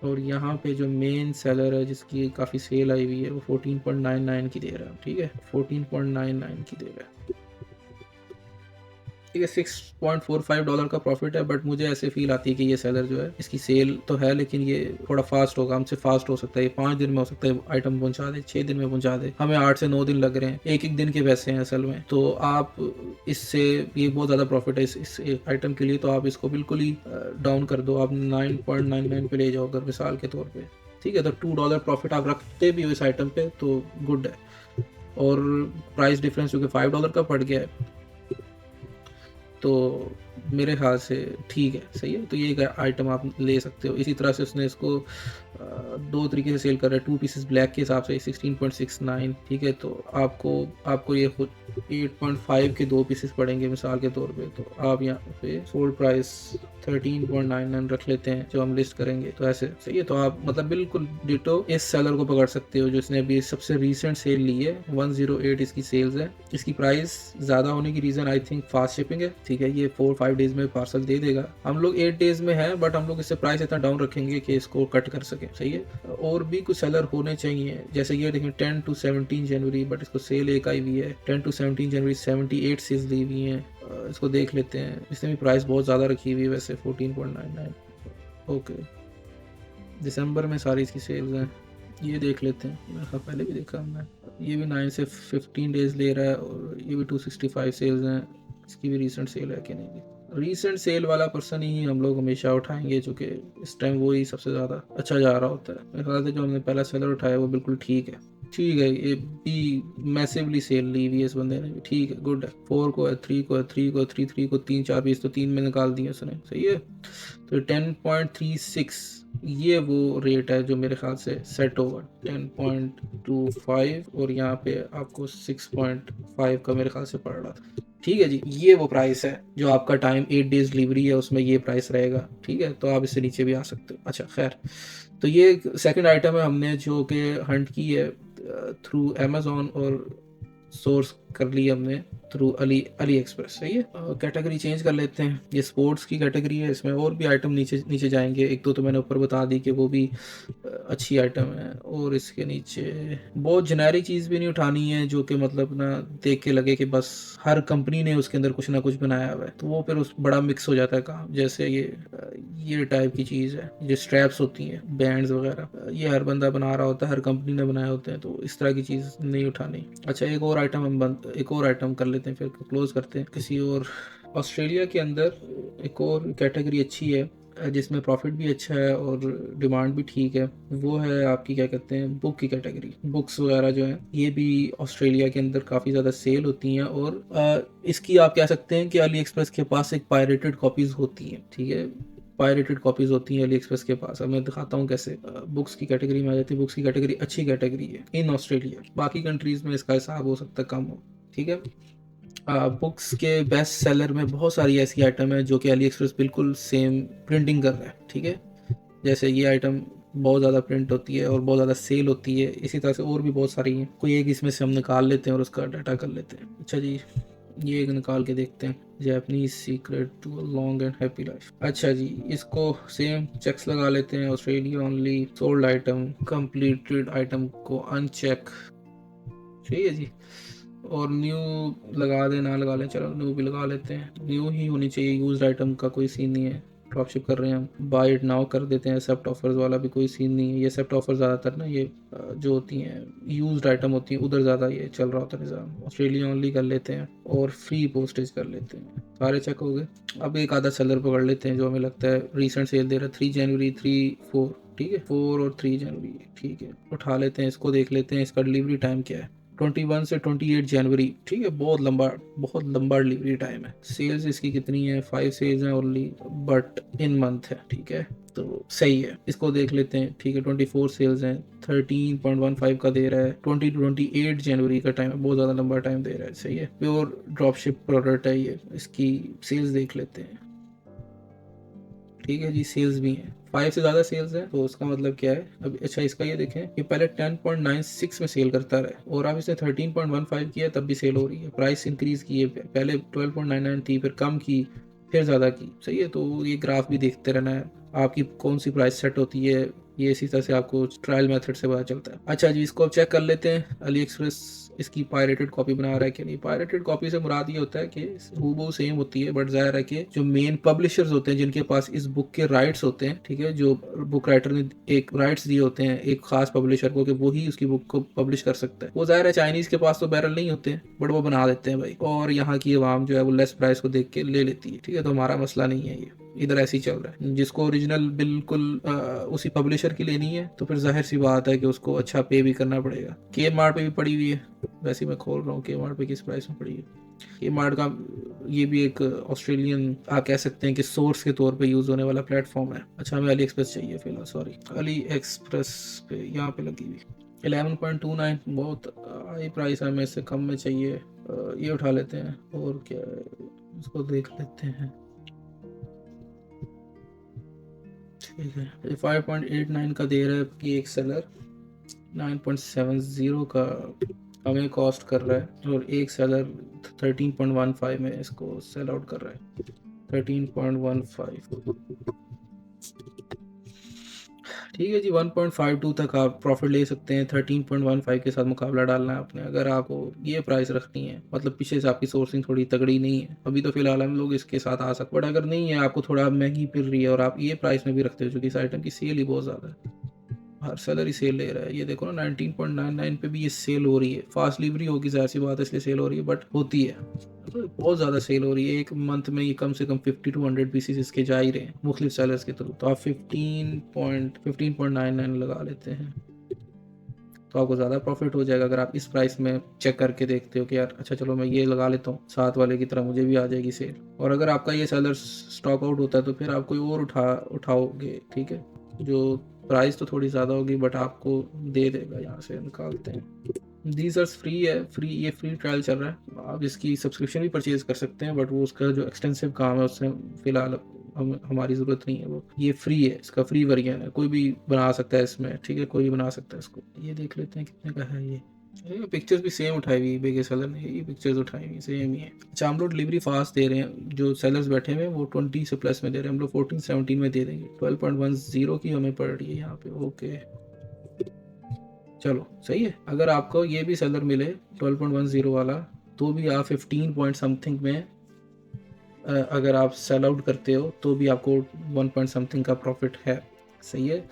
और यहाँ पे जो मेन सेलर है जिसकी काफ़ी सेल आई हुई है वो 14.99 की दे रहा है। ठीक है, 14.99 की दे रहा है। ठीक है, $6.45 का प्रॉफिट है, बट मुझे ऐसे फील आती है कि ये सेलर जो है, इसकी सेल तो है लेकिन ये थोड़ा फास्ट होगा, हमसे फास्ट हो सकता है। ये 5 दिन में हो सकता है आइटम पहुंचा दे, 6 दिन में पहुंचा दे। हमें 8 से 9 दिन लग रहे हैं, एक एक दिन के पैसे हैं असल में। तो आप इससे, ये बहुत ज़्यादा प्रॉफिट है इस आइटम के लिए, तो आप इसको बिल्कुल ही डाउन कर दो। आप 9.99 पे ले जाओ अगर मिसाल के तौर पर। ठीक है, तो $2 प्रॉफिट आप रखते भी हो इस आइटम पे तो गुड है। और प्राइस डिफरेंस क्योंकि $5 का पड़ गया है, तो मेरे ख्याल से ठीक है, सही है। तो ये एक आइटम आप ले सकते हो। इसी तरह से उसने इसको 2 तरीके से सेल कर रहा है। 2 पीसेस ब्लैक के हिसाब से 16.69। ठीक है, तो आपको ये खुद 8.5 के 2 पीसेस पड़ेंगे मिसाल के तौर पे। तो आप यहाँ पे सोल्ड प्राइस 13.99 रख लेते हैं जो हम लिस्ट करेंगे, तो ऐसे सही है। तो आप मतलब बिल्कुल डिटो इस सेलर को पकड़ सकते हो जो इसने अभी सबसे रिसेंट सेल ली है। 108 इसकी सेल्स है। इसकी प्राइस ज़्यादा होने की reason I think fast shipping है। ठीक है, ये 4-5 डेज में पार्सल दे देगा। हम लोग 8 डेज में है, बट हम लोग इससे प्राइस इतना डाउन रखेंगे कि इसको कट कर सके। सही है, और भी कुछ सेलर होने चाहिए, जैसे ये देखें 10 to 17 जनवरी, बट इसको सेल एक आई हुई है। 10 to 17 जनवरी 78 सेल्स दी हुई हैं। इसको देख लेते हैं, इसने भी प्राइस बहुत ज़्यादा रखी हुई है वैसे, 14.99। ओके, दिसंबर में सारी इसकी सेल्स हैं, ये देख लेते हैं। मेरा पहले भी देखा हमने, ये भी 9 से 15 डेज ले रहा है, और ये भी 265 सेल्स हैं। इसकी भी रीसेंट सेल है कि नहीं। रीसेंट सेल वाला पर्सन ही हम लोग हमेशा उठाएंगे, चूँकि इस टाइम वो ही सबसे ज़्यादा अच्छा जा रहा होता है। मेरे ख्याल से जो हमने पहला सेलर उठाया वो बिल्कुल ठीक है। ठीक है, ये भी मैसिवली सेल ली हुई है इस बंदे ने भी। ठीक है, गुड है। 4 को है, 3 को है, 3 को, 3 को 3-4 पीस तो 3 में निकाल दिए उसने। सही है, तो 10.36 ये वो रेट है जो मेरे ख्याल से सेट होगा। 10.25 और यहाँ पे आपको 6.5 का मेरे ख्याल से पड़ रहा था। ठीक है जी, ये वो प्राइस है जो आपका टाइम 8 डेज डिलीवरी है उसमें ये प्राइस रहेगा। ठीक है, तो आप इससे नीचे भी आ सकते हो। अच्छा खैर, तो ये सेकंड आइटम है हमने जो कि हंट की है थ्रू अमेज़ॉन और सोर्स कर ली हमने थ्रू अली एक्सप्रेस। सही है। कैटेगरी चेंज कर लेते हैं, ये स्पोर्ट्स की कैटेगरी है, इसमें और भी आइटम नीचे नीचे जाएंगे। एक दो तो मैंने ऊपर बता दी कि वो भी अच्छी आइटम है। और इसके नीचे बहुत जेनेरिक चीज़ भी नहीं उठानी है जो कि मतलब ना देख के लगे कि बस हर कंपनी ने उसके अंदर कुछ ना कुछ बनाया हुआ है, तो वो फिर उस बड़ा मिक्स हो जाता है काम। जैसे ये टाइप की चीज़ है, जो स्ट्रैप्स होती हैं, बैंड्स वगैरह, ये हर बंदा बना रहा होता है, हर कंपनी ने बनाए होते हैं, तो इस तरह की चीज़ नहीं उठानी। अच्छा, एक और आइटम कर लेते हैं, फिर क्लोज करते हैं किसी और। ऑस्ट्रेलिया के अंदर एक और कैटेगरी अच्छी है जिसमें प्रॉफिट भी अच्छा है और डिमांड भी ठीक है, वो है आपकी क्या कहते हैं, बुक की कैटेगरी। बुक्स वगैरह जो हैं ये भी ऑस्ट्रेलिया के अंदर काफ़ी ज़्यादा सेल होती हैं। और इसकी आप कह सकते हैं कि अली एक्सप्रेस के पास एक पायरेटेड कॉपीज़ होती हैं। ठीक है, पायरेटेड कॉपीज़ होती हैं अली एक्सप्रेस के पास। अब मैं दिखाता हूँ कैसे। बुक्स की कैटेगरी में आ जाती है। बुक्स की कैटेगरी अच्छी कैटेगरी है इन ऑस्ट्रेलिया, बाकी कंट्रीज़ में इसका हिसाब हो सकता है कम हो। ठीक है। बुक्स के बेस्ट सेलर में बहुत सारी ऐसी आइटम है जो कि अली एक्सप्रेस बिल्कुल सेम प्रिंटिंग कर रहा है। ठीक है, जैसे ये आइटम बहुत ज़्यादा प्रिंट होती है और बहुत ज़्यादा सेल होती है, इसी तरह से और भी बहुत सारी हैं। कोई एक इसमें से हम निकाल लेते हैं और उसका डाटा कर लेते हैं। अच्छा जी, ये एक निकाल के देखते हैं, Japanese secret to long and happy life. अच्छा जी, इसको सेम चेक्स लगा लेते हैं। Australia only, sold item, completed item को अनचेक। ठीक है जी। और न्यू लगा दें ना लगा लें, चलो न्यू भी लगा लेते हैं। न्यू ही होनी चाहिए, यूज्ड आइटम का कोई सीन नहीं है। ड्रॉपशिप कर रहे हैं हम, बाय इट नाउ कर देते हैं। एक्सेप्ट ऑफर्स वाला भी कोई सीन नहीं है। ये एक्सेप्ट ऑफर ज़्यादातर ना ये जो होती हैं यूज्ड आइटम होती हैं उधर ज़्यादा ये चल रहा होता है निज़ाम। ऑस्ट्रेलिया ओनली कर लेते हैं और फ्री पोस्टेज कर लेते हैं। सारे चेक हो गए। अब एक आधा सेलर पकड़ लेते हैं जो हमें लगता है रीसेंट सेल दे रहा है, 3 जनवरी 3-4। ठीक है, 4 और 3 जनवरी। ठीक है, उठा लेते हैं इसको, देख लेते हैं इसका डिलीवरी टाइम क्या है। 21 से 28 जनवरी। ठीक है, बहुत लंबा डिलीवरी टाइम है। सेल्स इसकी कितनी है, 5 सेल्स हैं ओनली, बट इन मंथ है। ठीक है, तो सही है, इसको देख लेते हैं। ठीक है, 24 सेल्स हैं, 13.15 का दे रहा है। 20 to 28 जनवरी का टाइम है, बहुत ज़्यादा लंबा टाइम दे रहा है। सही है, प्योर ड्रॉपशिप प्रोडक्ट है ये। इसकी सेल्स देख लेते हैं। ठीक है जी, सेल्स भी हैं, 5 से ज़्यादा सेल्स है, तो उसका मतलब क्या है। अब अच्छा, इसका ये देखें कि पहले 10.96 में सेल करता रहा और अब इसने 13.15 किया, तब भी सेल हो रही है। प्राइस इंक्रीज की है, पहले 12.99 थी, फिर कम की, फिर ज़्यादा की। सही है, तो ये ग्राफ भी देखते रहना है, आपकी कौन सी प्राइस सेट होती है, ये इसी तरह से आपको ट्रायल मेथड से पता चलता है। अच्छा जी, इसको अब चेक कर लेते हैं, अली एक्सप्रेस इसकी पायरेटेड कॉपी बना रहा है कि नहीं। पायरेटेड कॉपी से मुराद ये होता है कि हूबहू सेम होती है, बट जाहिर है कि जो मेन पब्लिशर्स होते हैं जिनके पास इस बुक के राइट्स होते हैं, ठीक है, जो बुक राइटर ने एक राइट्स दिए होते हैं एक खास पब्लिशर को कि वो ही उसकी बुक को पब्लिश कर सकता है, वो जाहिर है चाइनीज के पास तो बैरल नहीं होते हैं, बट वो बना देते हैं भाई, और यहाँ की आवाम जो है वो लेस प्राइस को देख के ले लेती है। ठीक है, तो हमारा मसला नहीं है, ये इधर ऐसे ही चल रहा है। जिसको ओरिजिनल बिल्कुल उसी पब्लिशर की लेनी है तो फिर जाहिर सी बात है कि उसको अच्छा पे भी करना पड़ेगा। के मार्ट पे भी पड़ी हुई है, वैसे मैं खोल रहा हूँ के मार्ट पे किस प्राइस में पड़ी है। के मार्ट का ये भी एक ऑस्ट्रेलियन आप कह सकते हैं कि सोर्स के तौर पे यूज़ होने वाला प्लेटफॉर्म है। अच्छा, हमें अली एक्सप्रेस चाहिए फिलहाल, सॉरी, अली एक्सप्रेस पे यहाँ पे लगी हुई 11.29, बहुत हाई प्राइस है, हमें इससे कम में चाहिए। ये उठा लेते हैं, और क्या है, इसको देख लेते हैं। ठीक है, 5.89 का दे रहा है कि एक सेलर, 9.70 का हमें कॉस्ट कर रहा है, और एक सेलर 13.15 में इसको सेल आउट कर रहा है, 13.15। ठीक है जी, 1.52 तक आप प्रॉफिट ले सकते हैं। 13.15 के साथ मुकाबला डालना है आपने, अगर आपको ये प्राइस रखनी है, मतलब पीछे से आपकी सोर्सिंग थोड़ी तगड़ी नहीं है अभी, तो फिलहाल हम लोग इसके साथ आ सकते, बट अगर नहीं है, आपको थोड़ा महंगी पिल रही है और आप ये प्राइस में भी रखते हो, चूँकि इस आइटम की सेल ही बहुत ज़्यादा है, हर सेलर ही सेल ले रहा है। ये देखो ना, 19.99 पे भी ये सेल हो रही है। फास्ट डिलीवरी होगी, जाहिर सी बात है, इसलिए सेल हो रही है, बट होती है, तो बहुत ज़्यादा सेल हो रही है। एक मंथ में ये कम से कम 50 to 100 पीसीस इसके जा ही रहे हैं मुख्तलिफ सेलर्स के थ्रू। तो आप 15.99 लगा लेते हैं, तो आपको ज़्यादा प्रॉफिट हो जाएगा अगर आप इस प्राइस में चेक करके देखते हो कि यार अच्छा चलो मैं ये लगा लेता हूँ, साथ वाले की तरह मुझे भी आ जाएगी सेल। और अगर आपका ये सेलर स्टॉक आउट होता है तो फिर आप कोई और उठाओगे। ठीक है, जो प्राइस तो थोड़ी ज़्यादा होगी बट आपको दे देगा। यहाँ से निकालते हैं, डीजर्स फ्री है, ये फ्री ट्रायल चल रहा है, आप इसकी सब्सक्रिप्शन भी परचेज कर सकते हैं, बट वो उसका जो एक्सटेंसिव काम है उससे फिलहाल हमारी ज़रूरत नहीं है। वो ये फ्री है, इसका फ्री वर्जन है, कोई भी बना सकता है इसमें। ठीक है, कोई भी बना सकता है इसको। ये देख लेते हैं कितने का है ये। ये पिक्चर्स भी सेम उठाई हुई eBay के सेलर ने, ये पिक्चर्स उठाई हुई सेम ही है। अच्छा, हम लोग डिलीवरी फास्ट दे रहे हैं, जो सेलर्स बैठे हुए हैं वो 20 से प्लस में दे रहे हैं, हम लोग 14-17 में दे देंगे। 12.10 की हमें पड़ रही है यहाँ पे। ओके चलो सही है। अगर आपको ये भी सेलर मिले 12.10 वाला, तो भी आप 15 पॉइंट समथिंग में अगर आप सेल आउट करते हो तो भी आपको 1 पॉइंट समथिंग का प्रॉफिट है। सही है।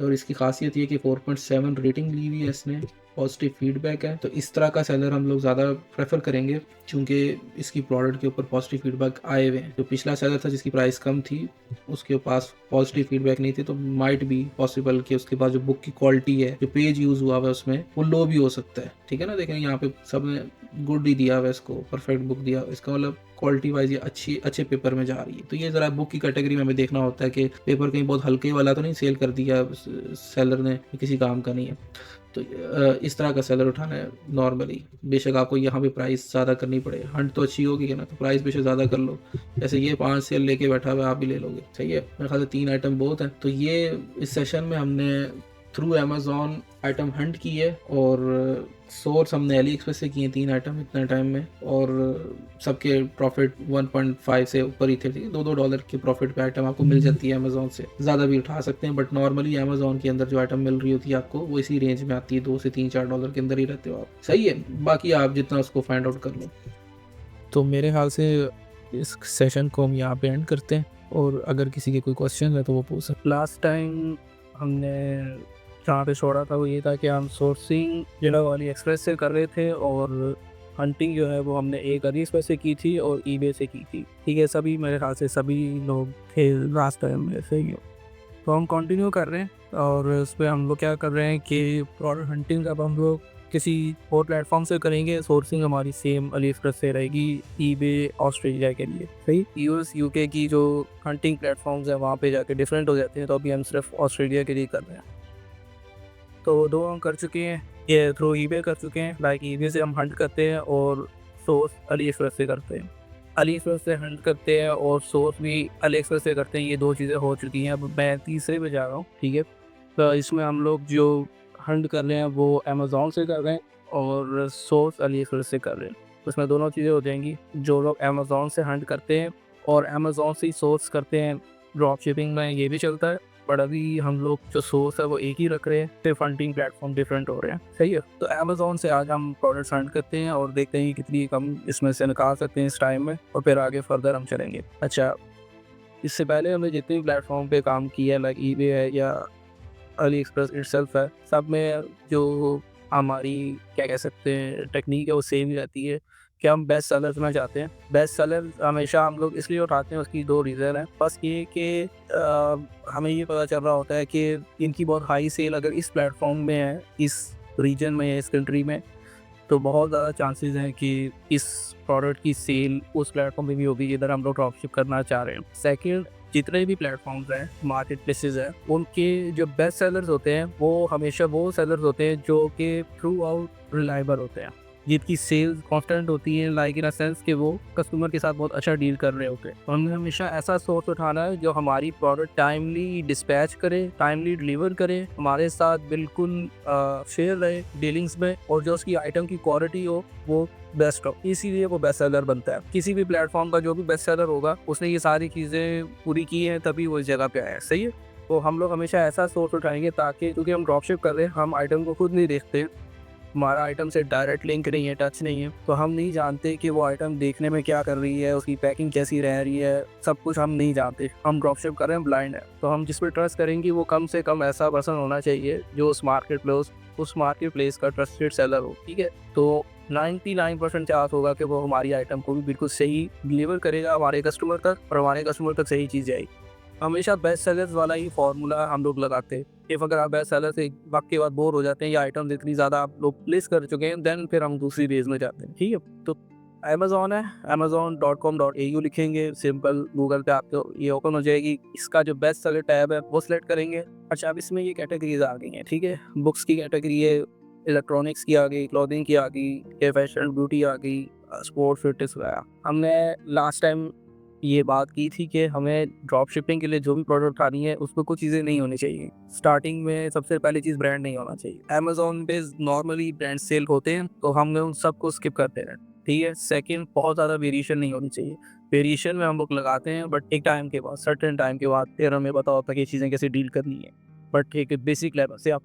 और इसकी खासियत ये कि 4.7 रेटिंग ली हुई है इसने, पॉजिटिव फीडबैक है। तो इस तरह का सेलर हम लोग ज़्यादा प्रेफर करेंगे, क्योंकि इसकी प्रोडक्ट के ऊपर पॉजिटिव फीडबैक आए हुए हैं। जो पिछला सेलर था जिसकी प्राइस कम थी, उसके पास पॉजिटिव फीडबैक नहीं थे, तो माइट भी पॉसिबल कि उसके पास जो बुक की क्वालिटी है, जो पेज यूज़ हुआ हुआ है उसमें, वो लो भी हो सकता है। ठीक है ना, देखें यहाँ पे सब ने गुड ही दिया हुआ है इसको, परफेक्ट बुक दिया, इसका मतलब क्वालिटी वाइज ये अच्छे पेपर में जा रही है। तो ये ज़रा बुक की कैटेगरी में हमें देखना होता है कि पेपर कहीं बहुत हल्के वाला तो नहीं सेल कर दिया सेलर ने, किसी काम का नहीं है। तो इस तरह का सेलर उठाना है नॉर्मली। बेशक आपको यहाँ पे प्राइस ज़्यादा करनी पड़े, हंट तो अच्छी होगी ना, तो प्राइस बेशक ज़्यादा कर लो। जैसे ये 5 सेल लेके बैठा हुआ है, आप भी ले लोगे। सही है, मेरे ख्याल से 3 आइटम बहुत हैं। तो ये इस सेशन में हमने थ्रू अमेज़ॉन आइटम हंट की है, और सोर्स हमने अली एक्सप्रेस से किए 3 आइटम इतने टाइम में, और सबके प्रॉफिट 1.5 से ऊपर ही थे। $2 के प्रॉफिट पे आइटम आपको मिल जाती है अमेज़ॉन से। ज़्यादा भी उठा सकते हैं, बट नॉर्मली अमेज़ॉन के अंदर जो आइटम मिल रही होती है आपको, वो इसी रेंज में आती है, 2 से 3-4 डॉलर के अंदर ही रहते हो आप। सही है, बाकी आप जितना उसको फाइंड आउट कर लो। तो मेरे ख्याल से इस सेशन को हम यहाँ पे एंड करते हैं, और अगर किसी के कोई क्वेश्चन है तो वो पूछ सकते। लास्ट टाइम हमने जहाँ पे छोड़ा था वो ये था कि हम सोर्सिंग जो है अली एक्सप्रेस से कर रहे थे, और हंटिंग जो है वो हमने एक अली एक्सप्रेस से की थी और ईबे से की थी। ठीक है, सभी मेरे ख्याल से सभी लोग थे लास्ट टाइम में से ही। तो हम कंटिन्यू कर रहे हैं, और उस पर हम लोग क्या कर रहे हैं कि प्रोडक्ट हंटिंग अब हम लोग किसी और प्लेटफॉर्म से करेंगे। सोर्सिंग हमारी सेम अली एक्सप्रेस से रहेगी ईबे ऑस्ट्रेलिया के लिए। सही, यूएस यूके की जो हंटिंग प्लेटफॉर्म्स हैं वहाँ पे जाके डिफरेंट हो जाते हैं, तो अभी हम सिर्फ ऑस्ट्रेलिया के लिए कर रहे हैं। तो 2 हम कर चुके हैं, ये थ्रू ईबे कर चुके हैं। लाइक ईबे से हम हंट करते हैं और सोर्स अली एक्सप्रेस से करते हैं। अली एक्सप्रेस से हंट करते हैं और सोर्स भी अली एक्सप्रेस से करते हैं। ये 2 चीज़ें हो चुकी हैं, अब मैं तीसरे पे जा रहा हूँ। ठीक है, तो इसमें हम लोग जो हंट कर रहे हैं वो अमेज़ॉन से कर रहे हैं, और सोर्स अली एक्सप्रेस से कर रहे हैं। उसमें दोनों चीज़ें हो जाएंगी। जो लोग अमेज़ॉन से हंट करते हैं और अमेज़ॉन से ही सोर्स करते हैं, ड्रॉप शिपिंग में ये भी चलता है। बट अभी हम लोग जो सोर्स है वो एक ही रख रहे हैं, सिर्फ हंटिंग प्लेटफॉर्म डिफरेंट हो रहे हैं। सही है, तो अमेज़ॉन से आज हम प्रोडक्ट्स हंट करते हैं और देखते हैं कि कितनी कम इसमें से निकाल सकते हैं इस टाइम में, और फिर आगे फर्दर हम चलेंगे। अच्छा, इससे पहले हमने जितने भी प्लेटफॉर्म पे काम किया है, लाइक ईबे है या अली एक्सप्रेस इटसेल्फ है, सब में जो हमारी क्या कह सकते हैं टेक्निक है वो सेम ही रहती है कि हम बेस्ट सेलर्स में जाते हैं। बेस्ट सेलर हमेशा हम लोग इसलिए उठाते हैं, उसकी 2 रीज़न है। बस ये कि हमें ये पता चल रहा होता है कि इनकी बहुत हाई सेल अगर इस प्लेटफॉर्म में है, इस रीजन में या इस कंट्री में, तो बहुत ज़्यादा चांसेस हैं कि इस प्रोडक्ट की सेल उस प्लेटफॉर्म पे भी होगी जिधर हम लोग ड्रॉपशिप करना चाह रहे हैं। सेकंड, जितने भी प्लेटफॉर्म्स हैं, मार्केट प्लेसेस हैं, उनके जो बेस्ट सेलर्स होते हैं वो हमेशा वो सेलर्स होते हैं जो कि थ्रू आउट रिलायबल होते हैं, जिनकी सेल्स कांस्टेंट होती है, लाइक इन अ सेंस कि वो कस्टमर के साथ बहुत अच्छा डील कर रहे होते हैं। तो हमें हमेशा ऐसा सोर्स उठाना है जो हमारी प्रोडक्ट टाइमली डिस्पैच करे, टाइमली डिलीवर करे, हमारे साथ बिल्कुल फेयर रहे डीलिंग्स में, और जो उसकी आइटम की क्वालिटी हो वो बेस्ट हो। इसीलिए वो बेस्ट सेलर बनता है। किसी भी प्लेटफॉर्म का जो भी बेस्ट सेलर होगा उसने ये सारी चीज़ें पूरी की हैं, तभी वो इस जगह पे आया है। सही है, तो हम लोग हमेशा ऐसा सोर्स उठाएंगे ताकि, क्योंकि हम ड्रॉपशिप कर रहे हैं, हम आइटम को खुद नहीं देखते, हमारा आइटम से डायरेक्ट लिंक नहीं है, टच नहीं है, तो हम नहीं जानते कि वो आइटम देखने में क्या कर रही है, उसकी पैकिंग कैसी रह रही है, सब कुछ हम नहीं जानते। हम ड्रॉपशिप कर रहे हैं, ब्लाइंड है। तो हम जिस पर ट्रस्ट करेंगे वो कम से कम ऐसा पर्सन होना चाहिए जो उस मार्केट प्लेस का ट्रस्टेड सेलर हो। ठीक है, तो 99% चांस होगा कि वो हमारी आइटम को भी बिल्कुल सही डिलीवर करेगा हमारे कस्टमर तक, और हमारे कस्टमर तक सही चीज़ जाएगी। हमेशा बेस्ट सेलर्स वाला ही फार्मूला हम लोग लगाते हैं। इफ अगर आप बेस्ट सेलर से एक वक्त के बाद बोर हो जाते हैं या आइटम्स इतनी ज़्यादा आप लोग प्लेस कर चुके हैं, देन फिर हम दूसरी रेंज में जाते हैं। ठीक है, तो अमेज़ॉन है, amazon.com.au लिखेंगे, सिंपल गूगल पे आपको ये ओपन हो जाएगी। इसका जो बेस्ट सेलर टैब है वो सिलेक्ट करेंगे। अच्छा, अब इसमें ये कैटेगरीज आ गई हैं। ठीक है, बुक्स की कैटेगरी है, इलेक्ट्रॉनिक्स की आ गई, क्लॉथिंग की आ गई, फैशन ब्यूटी आ गई, स्पोर्ट फिटनेस वगैरह। हमने लास्ट टाइम ये बात की थी कि हमें ड्रॉप शिपिंग के लिए जो भी प्रोडक्ट उठानी है उसमें कुछ चीज़ें नहीं होनी चाहिए। स्टार्टिंग में सबसे पहली चीज़ ब्रांड नहीं होना चाहिए। अमेज़न पे नॉर्मली ब्रांड सेल होते हैं तो हम उन सबको स्किप करते हैं, ठीक है। सेकंड, बहुत ज़्यादा वेरिएशन नहीं होनी चाहिए। वेरिएशन में हम लोग लगाते हैं बट एक टाइम के बाद, सर्टेन टाइम के बाद फिर हमें पता होता है कि ये चीज़ें कैसे डील करनी है। बट एक बेसिक लेवल से आप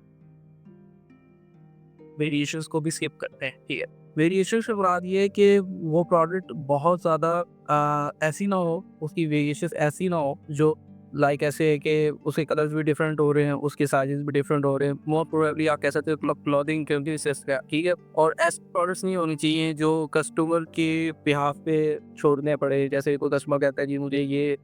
वेरिएशंस को भी स्किप करते हैं, ठीक है। वेरिएशन से मुराद ये है कि वो प्रोडक्ट बहुत ज़्यादा ऐसी ना हो, उसकी वेरिएशंस ऐसी ना हो जो लाइक ऐसे है कि उसके कलर्स भी डिफरेंट हो रहे हैं, उसके साइजेस भी डिफरेंट हो रहे हैं। मोर प्रोबेबली आप कह सकते हो क्लॉथिंग के का, ठीक है। और ऐसे प्रोडक्ट्स नहीं होनी चाहिए जो कस्टमर के बिहाफ पे छोड़ने पड़े। जैसे कोई कस्टमर कहता है जी मुझे ये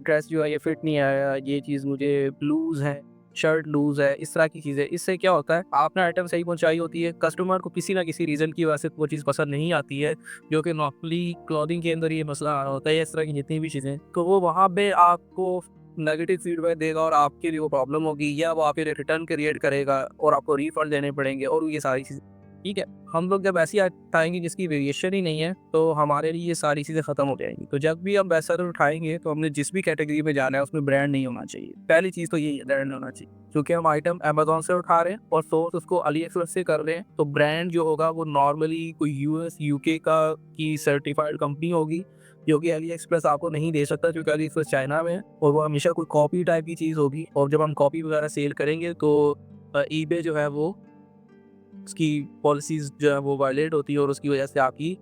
ड्रेस जो है ये फिट नहीं आया, ये चीज़ मुझे लूज़ है, शर्ट लूज़ है, इस तरह की चीज़ें। इससे क्या होता है, आपने आइटम सही पहुँचाई होती है, कस्टमर को किसी ना किसी रीज़न की वजह से वो चीज़ पसंद नहीं आती है, जो कि नॉर्मली क्लॉथिंग के अंदर ये मसला आ रहा होता है, इस तरह की जितनी भी चीज़ें, तो वो वहाँ पे आपको नेगेटिव फीडबैक देगा और आपके लिए वो प्रॉब्लम होगी, या वो आपके लिए रिटर्न क्रिएट करेगा और आपको रिफंड देने पड़ेंगे और ये सारी चीज़ें, ठीक है। हम लोग जब ऐसी उठाएँगे जिसकी वेरिएशन ही नहीं है, तो हमारे लिए ये सारी चीज़ें ख़त्म हो जाएँगी। तो जब भी हम बेस्ट-सेलर उठाएँगे, तो हमने जिस भी कैटेगरी में जाना है, उसमें ब्रांड नहीं होना चाहिए। पहली चीज़ तो यही है, ब्रांड होना चाहिए। क्योंकि हम आइटम अमेज़न से उठा रहे हैं और सोर्स उसको अली एक्सप्रेस से कर रहे हैं, तो ब्रांड जो होगा वो नॉर्मली कोई यूएस, यूके की सर्टिफाइड कंपनी होगी, जो कि अली एक्सप्रेस आपको नहीं दे सकता, क्योंकि अली एक्सप्रेस चाइना में है और वो हमेशा कोई कॉपी टाइप की चीज़ होगी। और जब हम कॉपी वगैरह सेल करेंगे, तो ईबे जो है वो उसकी पॉलिसीज़ जो है वो वायलेट होती है और उसकी वजह से आपकी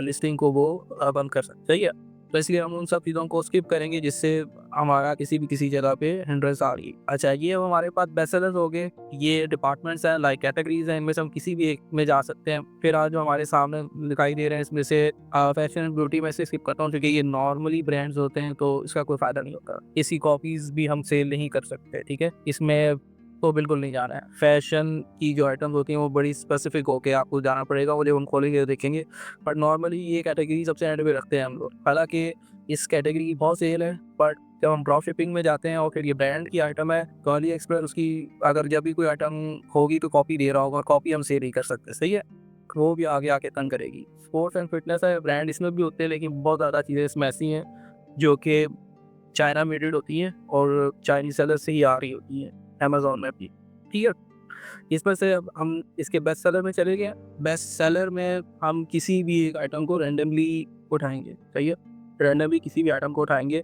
लिस्टिंग को वो बंद कर सकते हैं, सही है। तो इसलिए हम उन सब चीज़ों को स्किप करेंगे जिससे हमारा किसी जगह पे हिंड्रेंस आ रही है। अच्छा, ये अब हमारे पास बेस्ट सेलर्स हो गए, ये डिपार्टमेंट्स हैं, लाइक कैटेगरीज़ हैं, इनमें से हम किसी भी एक में जा सकते हैं। फिर आज जो हमारे सामने दिखाई दे रहे हैं, इसमें से फैशन एंड ब्यूटी में से स्किप करता हूँ, क्योंकि ये नॉर्मली ब्रांड्स होते हैं तो इसका कोई फ़ायदा नहीं होता। इसकी कॉपीज़ भी हम सेल नहीं कर सकते, ठीक है। इसमें तो बिल्कुल नहीं जाना है। फैशन की जो आइटम्स होती हैं वो बड़ी स्पेसिफिक होके आपको जाना पड़ेगा, वो जब हम खोलेंगे तो देखेंगे। बट नॉर्मली ये कैटेगरी सबसे एंड पे रखते हैं हम लोग। हालाँकि इस कैटेगरी की बहुत सेल है, बट जब हम ड्रॉप शिपिंग में जाते हैं और फिर ये ब्रांड की आइटम है, तो अली एक्सप्रेस उसकी अगर जब भी कोई आइटम होगी तो कॉपी दे रहा होगा, कॉपी हम सेल नहीं कर सकते, सही है? वो भी आगे आके तंग करेगी। स्पोर्ट्स एंड फिटनेस है, ब्रांड इसमें भी होते हैं, लेकिन बहुत ज़्यादा चीज़ें इसमें ऐसी हैं जो कि चाइना मेडेड होती हैं और चाइनीज़ सेलर से ही आ रही होती हैं, अमेज़न में भी, ठीक है? इसमें से अब हम इसके बेस्ट सेलर में चले गए। बेस्ट सेलर में हम किसी भी एक आइटम को रैंडमली उठाएँगे, सही है? रैंडमली किसी भी आइटम को उठाएँगे,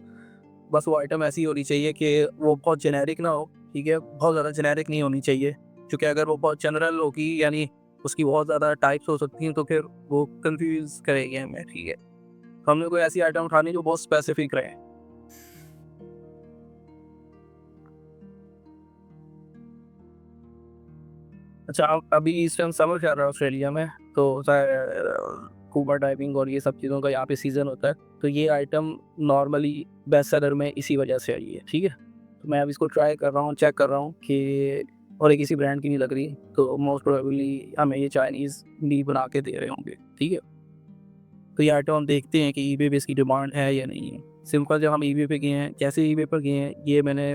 बस वो आइटम ऐसी होनी चाहिए कि वो बहुत जेनेरिक ना हो, ठीक है? बहुत ज़्यादा जेनेरिक नहीं होनी चाहिए, क्योंकि अगर वो बहुत जनरल होगी, यानी उसकी बहुत ज़्यादा टाइप्स हो सकती हैं, तो फिर वो कन्फ्यूज़ करेगी हमें, ठीक है? तो हमने कोई ऐसी आइटम उठानी जो बहुत स्पेसिफिक रहे। अच्छा, अब अभी इस टाइम समर चल रहा है ऑस्ट्रेलिया में, तो स्कूबा डाइविंग और ये सब चीज़ों का यहाँ पे सीज़न होता है, तो ये आइटम नॉर्मली बेस्ट सेलर में इसी वजह से आई है, ठीक है। तो मैं अब इसको ट्राई कर रहा हूँ, चेक कर रहा हूँ कि, और ये किसी ब्रांड की नहीं लग रही, तो मोस्ट प्रोबेबली हमें ये चाइनीज़ भी बना के दे रहे होंगे, ठीक है। तो ये आइटम हम देखते हैं कि ईबे पे इसकी डिमांड है या नहीं है। सिंपल, जब हम ईबे पे गए हैं, जैसे ईबे पर गए हैं, ये मैंने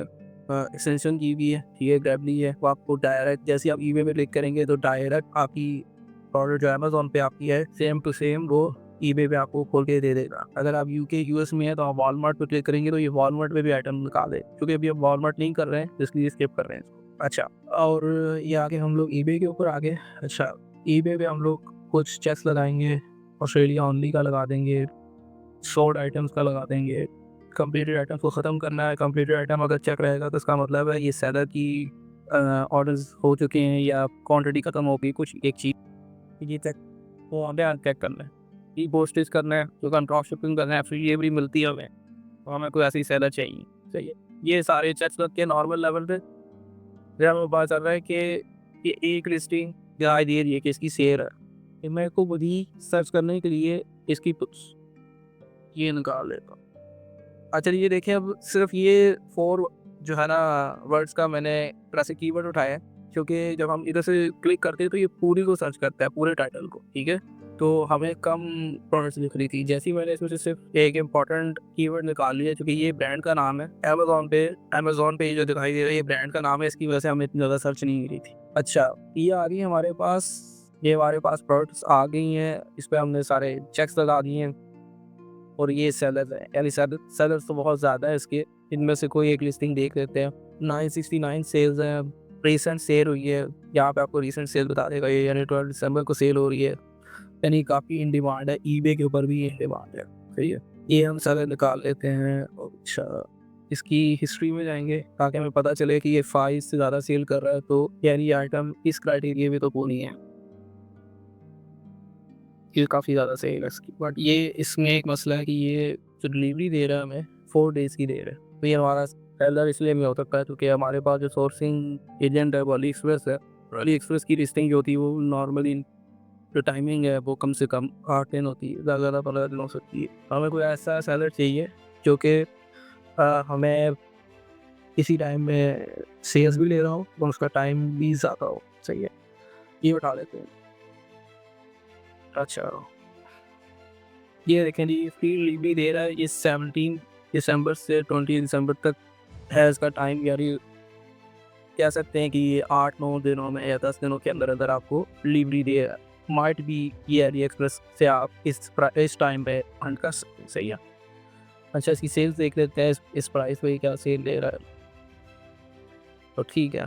एक्सटेंशन की हुई है, ठीक है, ग्रैब ली है, वो आपको डायरेक्ट जैसे आप ईबे पे क्लिक करेंगे तो डायरेक्ट आपकी प्रोडक्ट जो अमेज़न पे आपकी है, सेम टू सेम वो ईबे पे आपको खोल के दे देगा। अगर आप यूके, यूएस में हैं तो आप वॉलमार्ट पे क्लिक करेंगे तो ये वॉलमार्ट पे भी आइटम निकाल दे, क्योंकि अभी हम वॉलमार्ट नहीं कर रहे हैं, इसलिए स्किप कर रहे हैं इसको। अच्छा, और ये आगे हम लोग ईबे के ऊपर आ गए। अच्छा, ईबे पे हम लोग कुछ चेक्स लगाएँगे, ऑस्ट्रेलिया ओनली का लगा देंगे, सोल्ड आइटम्स का लगा देंगे। कंप्लीटेड आइटम्स को ख़त्म करना है। कंप्लीटेड आइटम अगर चेक रहेगा तो इसका मतलब है ये सेलर की ऑर्डर्स हो चुके हैं या क्वांटिटी ख़त्म हो गई, कुछ एक चीज़ ये चेक, वो हमें चेक करना है। ई पोस्टेज करना है, तो हम ड्रॉप शिपिंग करना है, फ्री डिलीवरी मिलती है हमें, तो हमें कोई ऐसी सेलर चाहिए, सही है। ये सारे चेक्स करके नॉर्मल लेवल पे फिर हमें पता चल रहा है कि ये एक लिस्टिंग दिखाई दे रही है कि इसकी सेल है। फिर मेरे को वही सर्च करने के लिए इसकी ये निकाल लेता हूँ। अच्छा, ये देखिए, अब सिर्फ ये 4 जो है ना वर्ड्स का मैंने ऐसे कीवर्ड उठाया है, क्योंकि जब हम इधर से क्लिक करते हैं तो ये पूरी को सर्च करता है, पूरे टाइटल को, ठीक है। तो हमें कम प्रोडक्ट्स दिख रही थी, जैसे ही मैंने इसमें से सिर्फ एक इम्पॉर्टेंट कीवर्ड निकाल लिया, क्योंकि ये ब्रांड का नाम है। अमेज़न पे ये जो दिखाई दे रहा है ये ब्रांड का नाम है, इसकी वजह से हमें इतनी ज़्यादा सर्च नहीं मिली थी। अच्छा, ये आ गई हमारे पास, ये हमारे पास प्रोडक्ट्स आ गई हैं, इस पे हमने सारे चेक्स लगा दिए हैं। और ये सेलर है, यानी सेलर्स तो बहुत ज़्यादा है इसके। इनमें से कोई एक लिस्टिंग देख लेते हैं। 969 सेल्स हैं, रिसेंट सेल हुई है, यहाँ पे आपको रिसेंट सेल बता देगा ये, यानी 12 दिसंबर को सेल हो रही है, यानी काफ़ी इन डिमांड है। ईबे के ऊपर भी इन डिमांड है, सही है। ये हम सेलर निकाल लेते हैं। अच्छा, इसकी हिस्ट्री में जाएंगे ताकि हमें पता चले कि ये 5 से ज़्यादा सेल कर रहा है, तो यार ये आइटम इस क्राइटेरिया में तो पूरी है, ये काफ़ी ज़्यादा सेल है इसकी। बट ये इसमें एक मसला है कि ये जो डिलीवरी दे रहा है हमें 4 डेज़ की दे रहा है, तो ये हमारा सेलर इसलिए नहीं हो सकता है क्योंकि हमारे पास जो सोर्सिंग एजेंट है वो अली एक्सप्रेस है। और अली एक्सप्रेस की लिस्टिंग जो होती है वो नॉर्मली जो टाइमिंग है वो कम से कम 8 दिन होती है, ज़्यादा 15 दिन हो सकती है। हमें कोई ऐसा सेलर चाहिए जो कि हमें किसी टाइम में सेल्स भी ले रहा हो और उसका टाइम भी ज़्यादा हो, सही है। ये उठा लेते हैं। अच्छा, ये देखें जी, फ्री डिलीवरी दे रहा है, ये 17 दिसंबर से 20 दिसंबर तक है इसका टाइम, यानी कह सकते हैं कि ये 8-9 दिनों में या 10 दिनों के अंदर अंदर आपको डिलीवरी दे रहा है। माइट भी ये अली एक्सप्रेस से आप इस टाइम पे अर्न कर सकते हैं, सही है। अच्छा, इसकी सेल्स देख लेते हैं, इस प्राइस पे क्या सेल दे रहा है, तो ठीक है।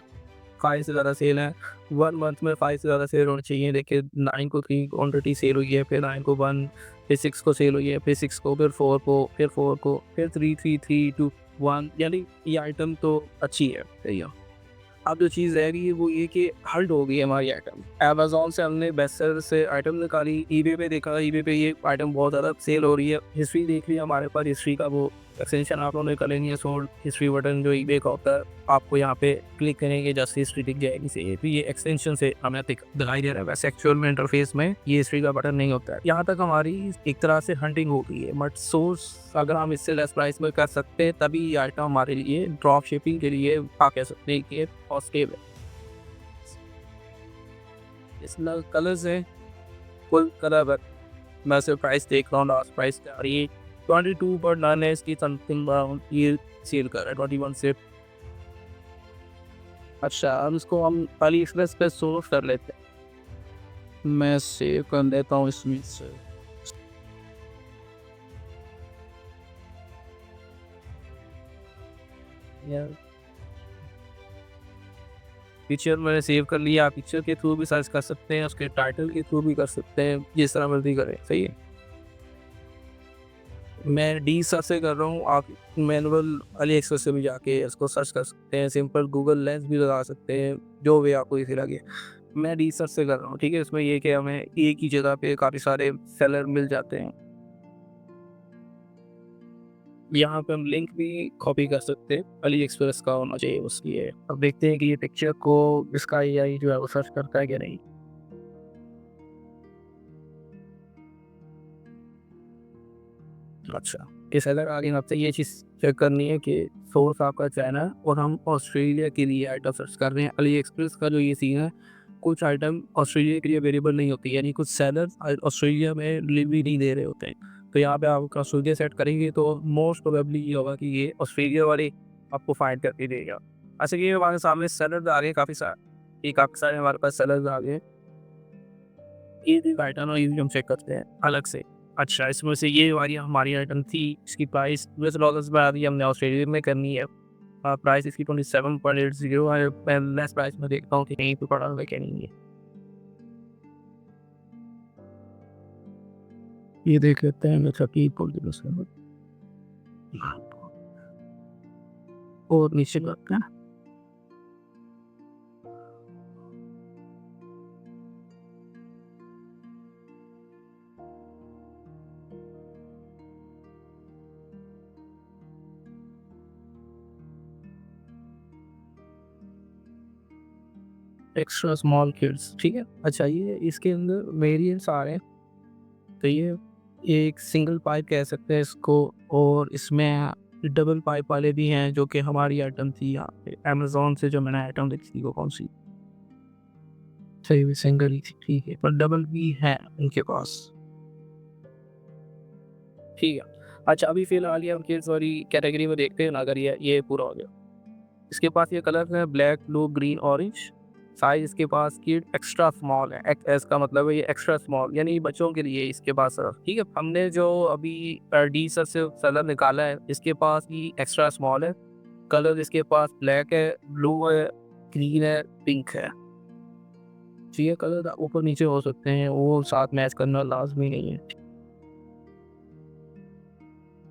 5 से ज़्यादा सेल है, 1 मंथ में 5 से ज़्यादा सेल होनी चाहिए। देखिए 9 को 3 ऑलरेडी सेल हुई है, फिर 9 को 1, फिर 6 को सेल हुई है, फिर 6 को, फिर 4 को, फिर 4 को, फिर 3, 3, 3, 2, 1, यानी ये आइटम तो अच्छी है, सही है। अब जो चीज़ रह गई है वो ये कि हल्ट हो गई है हमारी आइटम। अमेज़न से हमने बेस्ट सेलर से आइटम निकाली, ईबे पे देखा, ईबे पे ये आइटम बहुत ज़्यादा सेल हो रही है। हिस्ट्री देख ली हमारे पास, हिस्ट्री का वो एक्सटेंशन आप लोगों ने कर लेनी है, सोल्ड हिस्ट्री बटन जो ईबे का होता है, आपको यहाँ पे क्लिक करेंगे जस्ट हिस्ट्री दिख जाएगी, सही है। तो ये एक्सटेंशन से हमें दिखाई दे रहा है, वैसे एक्चुअल में इंटरफेस में ये हिस्ट्री का बटन नहीं होता है। यहाँ तक हमारी एक तरह से हंटिंग हो गई है, बट सोर्स अगर हम इससे लेस प्राइस में कर सकते हैं तभी ये आइटम हमारे लिए ड्रॉप शिपिंग के लिए आप कह सकते हैं कि पॉजिटिव है। इसमें कलर्स है, फुल कलर, मैं सिर्फ प्राइस देख रहा हूँ, लास्ट प्राइस आ रही है 22 पर 9 है इसकी, समथिंग ये सेल कर रहा है 21 से। अच्छा, अब इसको हम अली एक्सप्रेस पे सोर्स कर लेते हैं, मैं सेव कर लेता हूँ इसमें से। यार पिक्चर मैंने सेव कर लिया, आप पिक्चर के थ्रू भी सर्च कर सकते हैं, उसके टाइटल के थ्रू भी कर सकते हैं, जिस तरह मर्जी करें, सही है। मैं डी सर्च से कर रहा हूँ, आप मैनुअल अली एक्सप्रेस से भी जाके इसको सर्च कर सकते हैं, सिंपल गूगल लेंस भी लगा सकते हैं, जो भी आपको इसी लगे। मैं डी सर्च से कर रहा हूँ, ठीक है। इसमें ये कि हमें एक ही जगह पे काफ़ी सारे सेलर मिल जाते हैं। यहाँ पे हम लिंक भी कॉपी कर सकते हैं, अली एक्सप्रेस का होना चाहिए उसकी है। अब देखते हैं कि ये पिक्चर को इसका एआई जो है वो सर्च करता है कि नहीं। अच्छा, इस अगर आगे आपसे ये चीज़ चेक करनी है कि सोर्स आपका चाइना है और हम ऑस्ट्रेलिया के लिए आइटम सर्च कर रहे हैं। अली एक्सप्रेस का जो ये सीन है, कुछ आइटम ऑस्ट्रेलिया के लिए अवेलेबल नहीं होती, यानी कुछ सेलर्स ऑस्ट्रेलिया में डिलीवरी नहीं दे रहे होते हैं। तो यहाँ पे आप ऑस्ट्रेलिया सेट करेंगे तो मोस्ट प्रोबेबली ये होगा कि ये ऑस्ट्रेलिया वाले आपको फाइंड करके देगा। अच्छा, ये हमारे सामने सेलर्स आ गए हैं काफ़ी सारे, ये काफ़ी सारे हमारे पास सेलर्स आ गए हैं। ये आइटम है, ये भी हम चेक करते हैं अलग से। अच्छा, इसमें से ये वाली हमारी आइटम थी, इसकी प्राइस $US में आ रही है, हमने ऑस्ट्रेलिया में करनी है। प्राइस इसकी 27.80 है। मैं लेस प्राइस में देखता हूँ कि कहीं पे पड़ा हुआ है क्या नहीं है। ये देख लेते हैं, अच्छा की और नीचे करते हैं। एक्स्ट्रा स्मॉल किड्स, ठीक है। अच्छा, ये इसके अंदर वेरिएंट्स आ रहे हैं, तो ये एक सिंगल पाइप कह सकते हैं इसको, और इसमें डबल पाइप वाले भी हैं, जो कि हमारी आइटम थी यहाँ पे अमेज़न से जो मैंने आइटम देखी थी वो कौन सी, सही भी सिंगल ही थी, ठीक है, पर डबल भी है इनके पास, ठीक है। अच्छा, अभी फिलहाल ये हम किड्स वाली कैटेगरी में देखते हैं ना, अगर ये पूरा हो गया। इसके पास ये कलर है black, blue, green, orange, size इसके पास की एक्स्ट्रा स्मॉल है। एक्स का मतलब है ये एक्स्ट्रा स्मॉल, यानी बच्चों के लिए इसके पास। ठीक है, हमने जो अभी डी सर से कलर निकाला है, इसके पास ही एक्स्ट्रा स्मॉल है। कलर इसके पास ब्लैक है, ब्लू है, ग्रीन है, पिंक है। चाहिए कलर ऊपर नीचे हो सकते हैं, वो साथ मैच करना लाजमी नहीं है।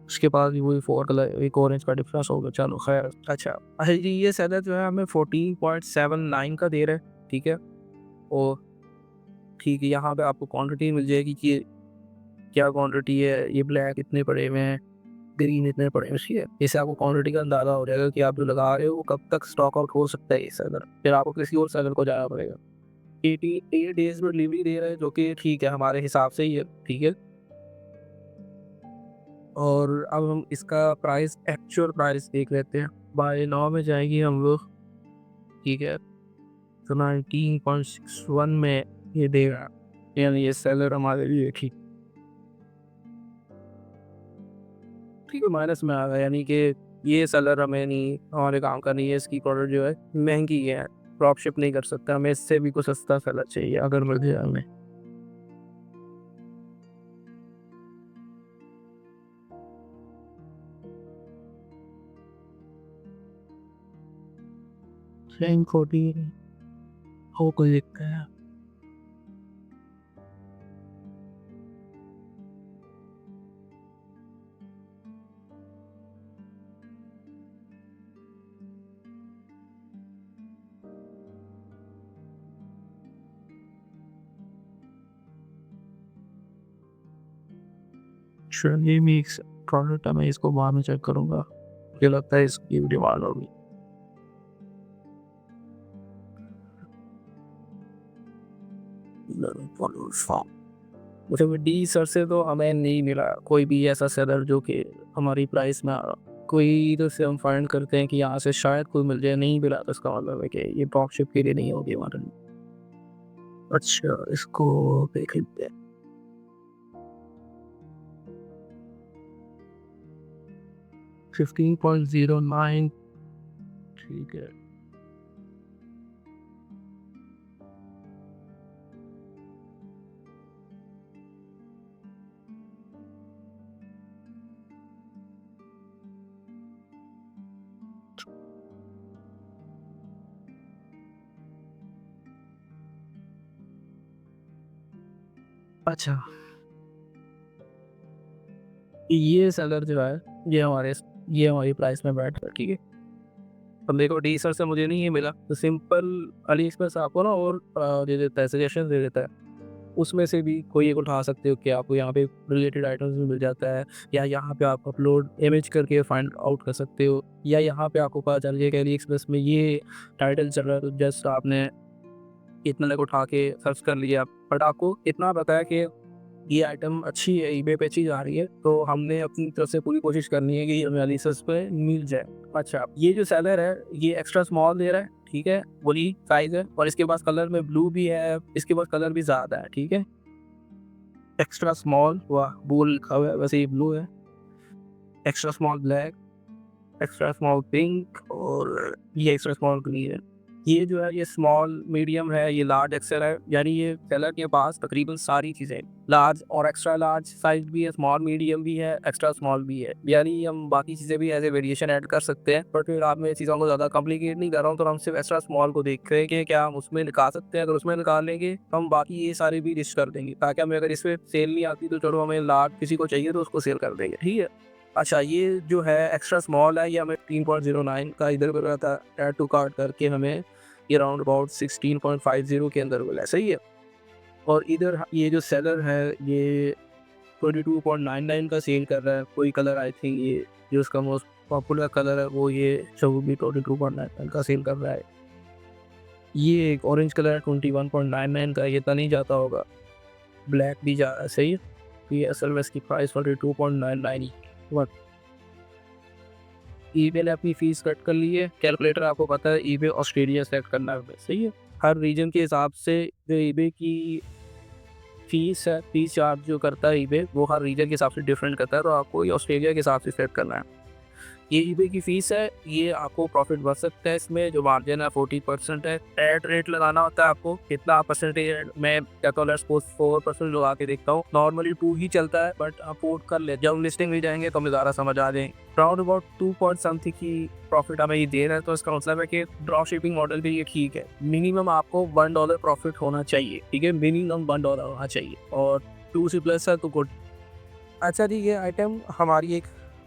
उसके पास भी वही 4 कलर, एक ऑरेंज का डिफरेंस होगा। चलो खैर। अच्छा जी, ये सेलर जो है हमें 14.79 का दे रहा है। ठीक है, और ठीक है, यहाँ पे आपको क्वांटिटी मिल जाएगी कि क्या क्वांटिटी है। ये ब्लैक इतने पड़े हुए हैं, ग्रीन इतने पड़े हुए हैं। इससे आपको क्वांटिटी का अंदाजा हो जाएगा कि आप जो लगा रहे हो वो कब तक स्टॉक आउट हो सकता है ये सेलर। फिर आपको किसी और सेलर को जाना पड़ेगा। 88 डेज में डिलीवरी दे रहा है, जो कि ठीक है हमारे हिसाब से ही है। ठीक है, और अब हम इसका प्राइस, एक्चुअल प्राइस देख लेते हैं। बाय नौ में जाएगी हम लोग। ठीक है, तो 19.61 में ये देगा, यानी ये सेलर हमारे लिए ठीक ठीक है माइनस में आ गया। यानी कि ये सेलर हमें नहीं, हमारे काम का नहीं है। इसकी प्रोडक्ट जो है महंगी है, ड्रॉप शिप नहीं कर सकता। हमें इससे भी कुछ सस्ता सेलर चाहिए अगर मिल जाए हमें। सेम 40 हो कोई दिक्कत है। चलिए, मैं एक प्रोडक्ट है, मैं इसको बाद में चेक करूँगा। मुझे लगता है इसकी डिमांड होगी। मुझे डी सर से तो हमें नहीं मिला कोई भी ऐसा सेलर जो कि हमारी प्राइस में आ रहा। कोई इधर से हम फाइंड करते हैं कि यहाँ से शायद कोई मिल जाए, नहीं मिला तो इसका मतलब है कि ये ड्रॉप शिप के लिए नहीं होगी हमारे लिए। अच्छा, इसको देख लेते हैं। 15.09। ठीक है, अच्छा ये सेलर जो है ये हमारी प्राइस में बैठ है। ठीक है, अब देखो डी सर से मुझे नहीं ये मिला, तो सिंपल अली एक्सप्रेस आपको ना और दे देता है, सजेशन दे देता है। उसमें से भी कोई एक उठा सकते हो कि आपको यहाँ पे रिलेटेड आइटम्स भी मिल जाता है, या यहाँ पे आप अपलोड इमेज करके फाइंड आउट कर सकते हो, या यहाँ पे आपको पता चल जाएगा कि अली एक्सप्रेस में ये टाइटल चल रहा है, तो जस्ट आपने इतना लग उठा के सर्च कर लिया। बट आपको इतना बताया कि ये आइटम अच्छी है, ईबे पे अच्छी जा रही है, तो हमने अपनी तरफ से पूरी कोशिश करनी है कि हमें एनालिसिस पे मिल जाए। अच्छा, ये जो सेलर है ये एक्स्ट्रा स्मॉल दे रहा है। ठीक है, वही साइज है, और इसके पास कलर में ब्लू भी है, इसके पास कलर भी ज़्यादा है। ठीक है, एक्स्ट्रा स्मॉल वाह बोल लिखा हुआ है, वैसे ये ब्लू है। Extra small black, extra small pink, और ये एक्स्ट्रा स्मॉल ग्रीन है। ये जो है ये स्मॉल मीडियम है, ये लार्ज एक्सेल है, यानी ये सेलर के पास तकरीबन सारी चीज़ें लार्ज और एक्स्ट्रा लार्ज साइज भी है, स्मॉल मीडियम भी है, एक्स्ट्रा स्मॉल भी है। यानी हम बाकी चीज़ें भी एज ए वेरिएशन ऐड कर सकते हैं। बट फिर आप मैं चीज़ों को ज़्यादा कॉम्प्लिकेट नहीं कर रहा हूँ, तो हम सिर्फ एक्स्ट्रा स्मॉल को देख रहे हैं कि क्या हम उसमें निकाल सकते हैं। अगर उसमें निकाल लेंगे तो हम बाकी ये सारे भी लिस्ट कर देंगे, ताकि हमें अगर इसमें सेल नहीं आती तो चलो हमें लार्ज किसी को चाहिए तो उसको सेल कर देंगे। ठीक है, अच्छा ये जो है एक्स्ट्रा स्मॉल है, ये हमें 3.09 का इधर मिल रहा था, ऐड टू कार्ट करके हमें ये राउंड अबाउट 16.50 के अंदर मिला है। सही है, और इधर ये जो सेलर है ये 22.99 का सेल कर रहा है। कोई कलर आई थिंक ये जो उसका मोस्ट पॉपुलर कलर है वो ये भी 22.99 का सेल कर रहा है। ये एक ऑरेंज कलर है 21.99 का, ये तो नहीं जाता होगा। ब्लैक भी जा रहा है। सही है, तो ये असल में इसकी प्राइस 22.99। ईबे ने अपनी फीस कट कर ली है। कैलकुलेटर आपको पता है ईबे ऑस्ट्रेलिया सेट करना है। सही है, हर रीजन के हिसाब से जो ईबे की फीस है, फीस चार्ज जो करता है ईबे, वो हर रीजन के हिसाब से डिफरेंट करता है, तो आपको ये ऑस्ट्रेलिया के हिसाब से सेट करना है। ये ईबे की फीस है, ये आपको प्रॉफिट बढ़ सकता है इसमें, जो मार्जिन है 40% है। एड रेट लगाना होता है आपको, कितना परसेंटेज, मैं कहता हूँ सपोज 4% लगा के देखता हूँ, नॉर्मली 2 ही चलता है, बट आप वोट कर ले, जब लिस्टिंग में जाएंगे तो हमें ज़्यादा समझ आ जाएंगे। राउंड अबाउट 2 पॉइंट समथिंग की प्रॉफिट हमें ये दे रहा है, तो इसका मतलब है कि ड्रॉप शिपिंग मॉडल भी ये ठीक है। मिनिमम आपको $1 प्रॉफिट होना चाहिए, ठीक है, मिनिमम $1 होना चाहिए, और 2 से प्लस है तो गुड। अच्छा जी, ये आइटम हमारी एक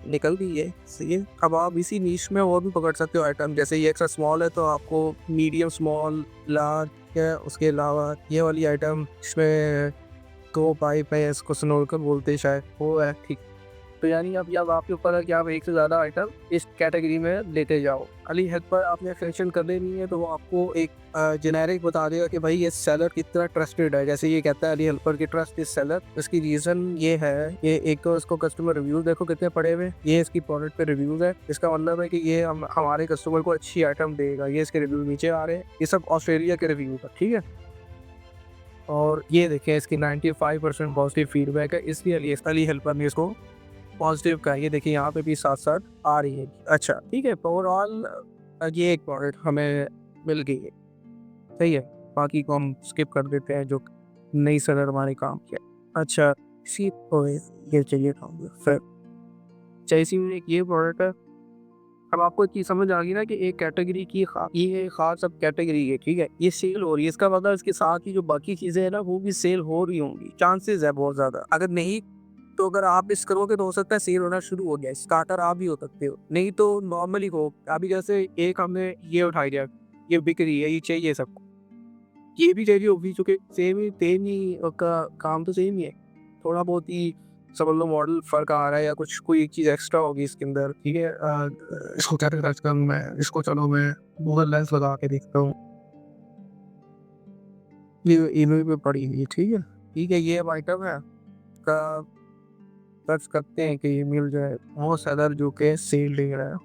निकल गई है, सही है। अब आप इसी नीश में और भी पकड़ सकते हो आइटम, जैसे ये एक्स्ट्रा स्मॉल है तो आपको मीडियम, स्मॉल, लार्ज है। उसके अलावा ये वाली आइटम इसमें 2 पाइप है, इसको स्नोर्कल बोलते हैं शायद, वो है, ठीक। तो यानी अब आपके ऊपर है कि आप एक से ज़्यादा आइटम इस कैटेगरी में लेते जाओ। अली हेल्प पर आपने सेलेक्शन कर लेनी है तो वो आपको एक जेनेरिक बता देगा कि भाई ये सेलर कितना ट्रस्टेड है। जैसे ये कहता है अली हेल्पर की ट्रस्ट इस सेलर, इसकी रीज़न ये है, ये एक तो इसको कस्टमर रिव्यूज देखो कितने पड़े हुए, ये इसकी प्रोडक्ट पे रिव्यूज है, इसका मतलब है कि ये हमारे कस्टमर को अच्छी आइटम देगा। ये इसके रिव्यू नीचे आ रहे हैं, ये सब ऑस्ट्रेलिया के रिव्यू है, ठीक है। और ये देखें इसकी 95% पॉजिटिव फीडबैक है, इसलिए अली हेल्पर ने इसको पॉजिटिव का, ये देखिए यहाँ पे भी साथ साथ आ रही है। अच्छा ठीक है, ओवरऑल ये एक प्रोडक्ट हमें मिल गई है, सही है। बाकी को हम स्किप कर देते हैं जो नई सदर हमारे काम किया। अच्छा इसी ये चाहिए था फिर, अच्छा इसी में एक ये प्रोडक्ट है। अब आपको एक चीज़ समझ आ गई ना कि एक कैटेगरी की ये खास सब कैटेगरी है, ठीक है, ये सेल हो रही है, इसका मतलब इसके साथ ही जो बाकी चीज़ें हैं ना वो भी सेल हो रही होंगी, चांसेस है बहुत ज़्यादा। अगर नहीं तो अगर आप इस करोगे तो हो सकता है सेल होना शुरू हो गया, स्टार्टर आप भी हो सकते हो, नहीं तो नॉर्मली हो। अभी जैसे एक हमने ये उठाई दिया, ये बिक रही है, ये चाहिए सबको, ये भी चाहिए होगी, चूंकि सेम ही का काम तो सेम ही है, थोड़ा बहुत ही समझ लो मॉडल फर्क आ रहा है या कुछ कोई एक चीज़ एक्स्ट्रा होगी इसके अंदर, ठीक है। इसको क्या कहते हैं, मैं इसको चलो मैं गूगल लेंस लगा के देखता हूँ, ये इमेज में पड़ी हुई है, ठीक है, ये आइटम है का सर्च करते हैं कि ये मिल जाए, वो सेलर जो के सेल ले रहा है।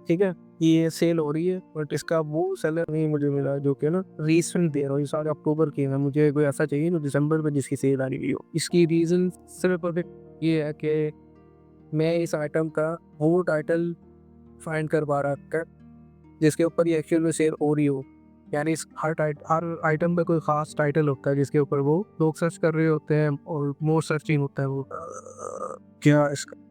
ठीक है, ये सेल हो रही है, बट इसका वो सेलर नहीं मुझे मिला जो कि ना रीसेंट दे रहा हूँ, ये सारे अक्टूबर के हैं, मुझे कोई ऐसा चाहिए जो दिसंबर में जिसकी सेल आ रही हो। इसकी रीज़न सिर्फ और सिर्फ ये है कि मैं इस आइटम का वो टाइटल फाइंड कर पा रहा था जिसके ऊपर ये एक्चुअल में सेल हो रही हो। यानी इस हर आइटम में कोई ख़ास टाइटल होता है जिसके ऊपर वो लोग सर्च कर रहे होते हैं और मोर सर्चिंग होता है वो। क्या इसका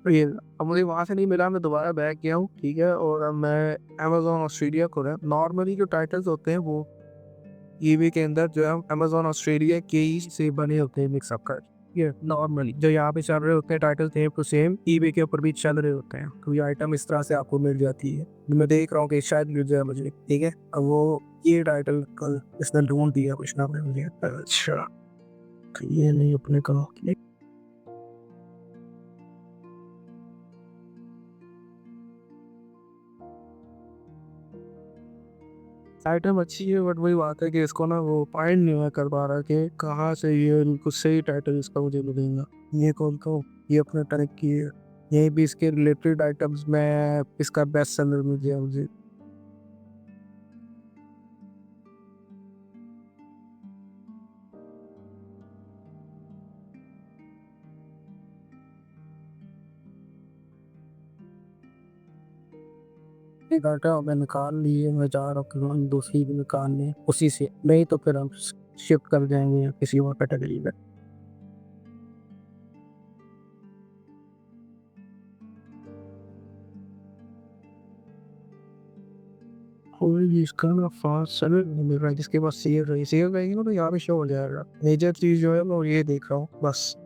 तो ये, अब मुझे वहाँ से नहीं मिला, मैं दोबारा बैक गया हूँ, ठीक है, और अब मैं अमेज़न ऑस्ट्रेलिया को है। नॉर्मली जो टाइटल्स होते हैं वो ईबे के अंदर जो है अमेज़न ऑस्ट्रेलिया के ही से बने होते हैं, मिक्सअप कर, ये नॉर्मली जो यहाँ पे चल रहे होते हैं title same to same eBay के ऊपर भी चल रहे होते हैं, तो ये आइटम इस तरह से आपको मिल जाती है। मैं देख रहा हूँ कि शायद मिल जाए मुझे, ठीक है। अब वो ये टाइटल कल इसने ढूंढ दिया कुछ ना मुझे, अच्छा तो ये नहीं अपने कहा आइटम अच्छी है, बट वही बात है कि इसको ना वो फाइंड नहीं मैं कर पा रहा कि कहाँ से ये कुछ सही टाइटल इसका मुझे मिलेगा। ये कौन का ये अपने टाइप की है, यही भी इसके रिलेटेड आइटम्स में इसका बेस्ट सेलर मिल गया मुझे। एक आइटम मैं निकाल लिए, मैं जा रहा हूँ दूसरी भी निकालने उसी से, नहीं तो फिर हम शिफ्ट कर जाएंगे किसी और कैटेगरी में। कोई भी इसका ना फास्ट सेलर नहीं मिल रहा है जिसके पास सेल रहेगी ना तो यहाँ पे शो हो जाएगा। मेजर चीज़ जो है मैं ये देख रहा हूँ बस।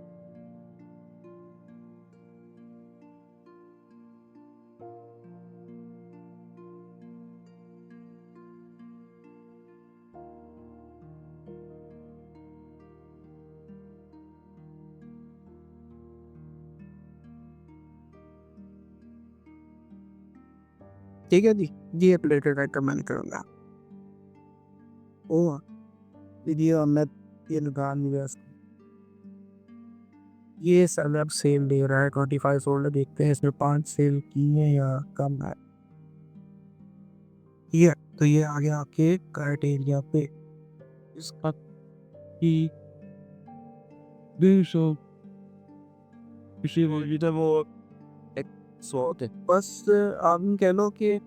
ठीक है जी, ये प्लेटेड आइटम मैंने करूँगा। ओह, ये हमने ये निकाल लिया इसको। ये सेलर सेल दे रहा है 25 सोल्डर, देखते हैं इसमें 5 सेल की है या कम है। ये तो ये आ गया आपके क्राइटेरिया पे, इसका कि 150 किसी वो एक 100 थे। बस आप यूँ कह लो कि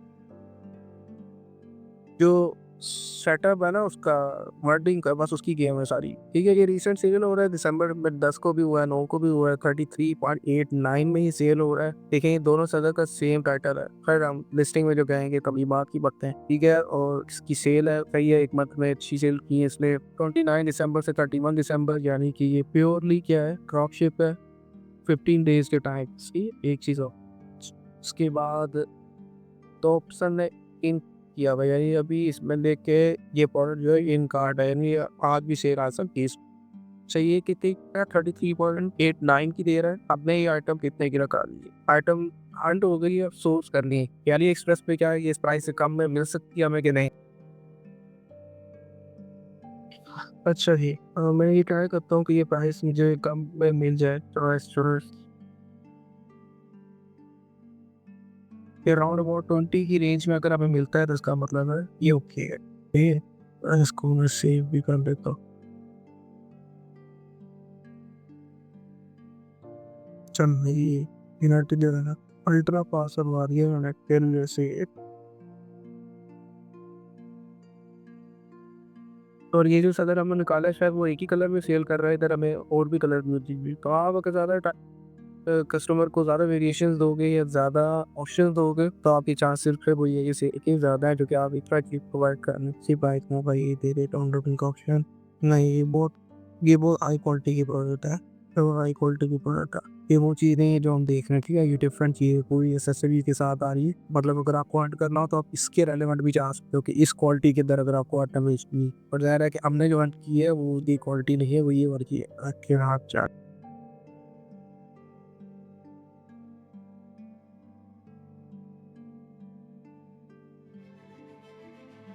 जो सेटअप है ना उसका, वर्डिंग का, बस उसकी गेम है सारी। ठीक है, ये रिसेंट सेल हो रहा है दिसंबर में 10 को भी हुआ है, 9 को भी हुआ है, 33.89 में ही सेल हो रहा है। देखें ये दोनों सदर का सेम टाइटल है। खैर हम लिस्टिंग में जो कहेंगे कभी बात की बातें हैं, ठीक है। और इसकी सेल है सही है, एक मंथ में अच्छी सेल की है इसने 29 दिसंबर से 31 दिसंबर, यानी कि ये प्योरली क्या है, ड्रॉप शिप है 15 डेज के टाइम की। एक चीज़ और, उसके बाद तो ऑप्शन है इन किया हुआ, यानी अभी इसमें देख के ये प्रोडक्ट जो है इन कार्ड है, यानी आज भी सेल आ सकती है। चाहिए कितनी, 33.89 की दे रहा है। आपने ये आइटम कितने की रखा ली, आइटम हंट हो गई है, सोर्स करनी है। यानी एक्सप्रेस पे क्या है, ये इस प्राइस से कम में मिल सकती है हमें कि नहीं। अच्छा जी, मैं ये ट्राई करता हूँ कि ये प्राइस मुझे कम में मिल जाए। चॉइस ये राउंड अबाउट 20 की रेंज में अगर हमें मिलता है तो इसका मतलब है ये ओके है। ये इसको मैं सेव भी कर देता हूँ। चल नहीं, यूनाइटेड दे देना, अल्ट्रा पासर वारियर यूनाइटेड जैसे। और ये जो सदर हमने निकाला है शायद वो एक ही कलर में सेल कर रहा है, इधर हमें और भी कलर मिल जाएगी। तो आप अगर ज़्यादा कस्टमर को ज़्यादा वेरिएशंस दोगे या ज़्यादा ऑप्शन दोगे तो आपकी चांसेस फिर वो ये से एक ही ज़्यादा है, जो कि आप इतना चीज प्रोवाइड करने से बाइक में भाई ये दे रहे ऑन का ऑप्शन नहीं। ये बहुत हाई क्वालिटी की प्रोडक्ट है, तो हाई क्वालिटी की प्रोडक्ट है। ये वो चीज़ें हैं जो हम देख रहे हैं, ठीक है। ये डिफरेंट चीज़ पूरी एसेसरीज के साथ आ रही है, मतलब अगर आपको ऐड करना हो तो आप इसके रेलेवेंट भी जा सकते हो कि इस क्वालिटी के अंदर अगर आपको आइटम बेचनी है। और ज़ाहिर है कि हमने जो ऐड की है वो ये क्वालिटी नहीं है, वो ये वाली है कि आप चाह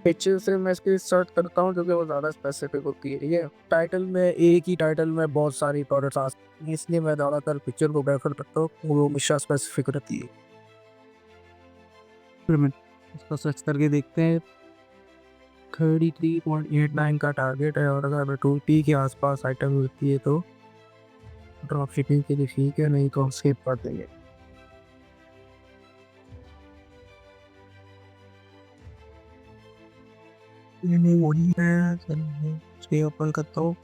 पिक्चर से मैं इसकी सर्च करता हूँ, जो कि वो ज़्यादा स्पेसिफिक होती है। ठीक है, टाइटल में एक ही टाइटल में बहुत सारी प्रोडक्ट्स आ सकती हैं, इसलिए मैं ज़्यादातर पिक्चर को प्रेफर करता हूँ, वो हमेशा स्पेसिफिक रहती है। फिर मैं इसको सर्च करके देखते हैं। 33.89 का टारगेट है, और अगर हमें 20 के आसपास आइटम मिलती है तो ड्रॉप शिपिंग के लिए ठीक है, नहीं तो हम स्किप कर देंगे। ये नहीं वही है, चलिए ओपन करता हूँ।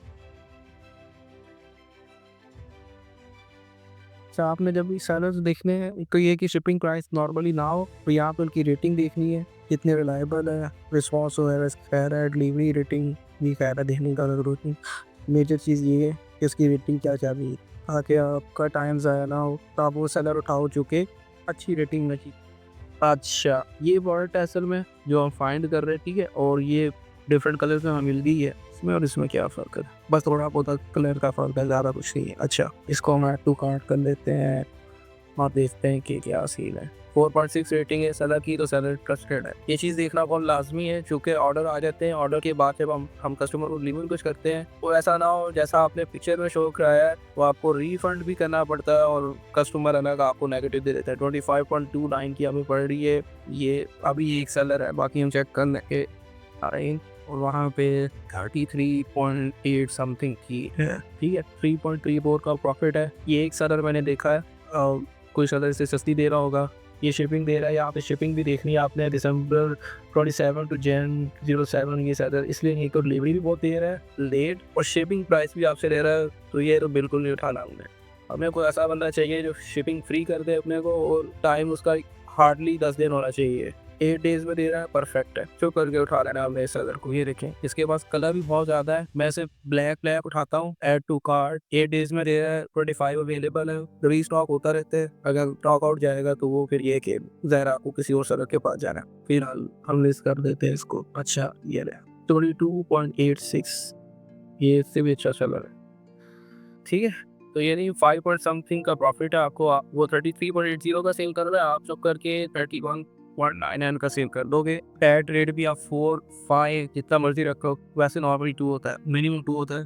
अच्छा, आपने जब भी सेलर्स देखने हैं तो ये कि शिपिंग प्राइस नॉर्मली ना हो, तो यहाँ पर उनकी रेटिंग देखनी है, कितने रिलायबल है, रिस्पॉन्स वगैरह खैर है, डिलीवरी रेटिंग भी खैर है, देखने का ज़रूरत नहीं। मेजर चीज़ ये है कि उसकी रेटिंग क्या चल रही है, ताकि आपका टाइम ज़ाया ना हो, तो आप वो सेलर उठाओ जो कि अच्छी रेटिंग में चाहिए। अच्छा, ये प्रोडक्ट है असल में जो हम फाइंड कर रहे हैं, ठीक है। और ये डिफरेंट कलर्स में हमें मिल गई है, इसमें और इसमें क्या फ़र्क है, बस थोड़ा बहुत कलर का फ़र्क है, ज़्यादा कुछ नहीं है। अच्छा, इसको हम ऐड टू कार्ट कर लेते हैं और देखते हैं कि क्या सीन है। 4.6 रेटिंग है सेलर की, तो सेलर ट्रस्टेड है। ये चीज़ देखना बहुत लाजमी है, चूँकि ऑर्डर आ जाते हैं, ऑर्डर के बाद जब हम कस्टमर को डिलीवर कुछ करते हैं तो ऐसा ना हो जैसा आपने पिक्चर में शो कराया है, तो आपको रिफंड भी करना पड़ता है और कस्टमर अलग आपको नेगेटिव दे देता है। 25.29 की हमें पड़ रही है, ये अभी एक सेलर है, बाकी हम चेक कर लेंगे। और वहाँ पे 33.8 समथिंग की है, ठीक है। 3.34 का प्रॉफिट है। ये एक सेलर मैंने देखा है, कोई सेलर इसे सस्ती दे रहा होगा, ये शिपिंग दे रहा है। यहाँ पे शिपिंग भी देखनी है आपने, दिसंबर 27 टू जैन 07 ये सेलर, इसलिए ये तो डिलीवरी भी बहुत दे रहा है लेट, और शिपिंग प्राइस भी आपसे ले रहा है, तो ये तो बिल्कुल नहीं उठाना हमें कोई ऐसा बंदा चाहिए जो शिपिंग फ्री कर दे अपने को, और टाइम उसका हार्डली 10 दिन होना चाहिए। 8 डेज में दे रहा है, परफेक्ट है, चुप करके उठा लेना हमने इस सदर को। ये देखें, इसके पास कलर भी बहुत ज़्यादा है, मैं सिर्फ ब्लैक उठाता हूँ। ऐड टू कार्ट 8 डेज में दे रहा है, 25 अवेलेबल है, री स्टॉक होता रहता है। अगर स्टॉक आउट जाएगा तो वो फिर ये कि ज़रा आपको किसी और सदर के पास जाना है। फिलहाल हम लिस्ट कर देते हैं इसको। अच्छा, ये रहा 22.86, ये इससे भी अच्छा सेलर है, ठीक है। तो ये नहीं 5 पॉइंट समथिंग का प्रॉफिट है आपको, वो 33.80 का सेल कर रहा है, आप सब करके 31.99 का सेल कर दोगे। एड रेट भी आप 4, 5 जितना मर्जी रखो, वैसे नॉर्मली 2 होता है, मिनिमम 2 होता है।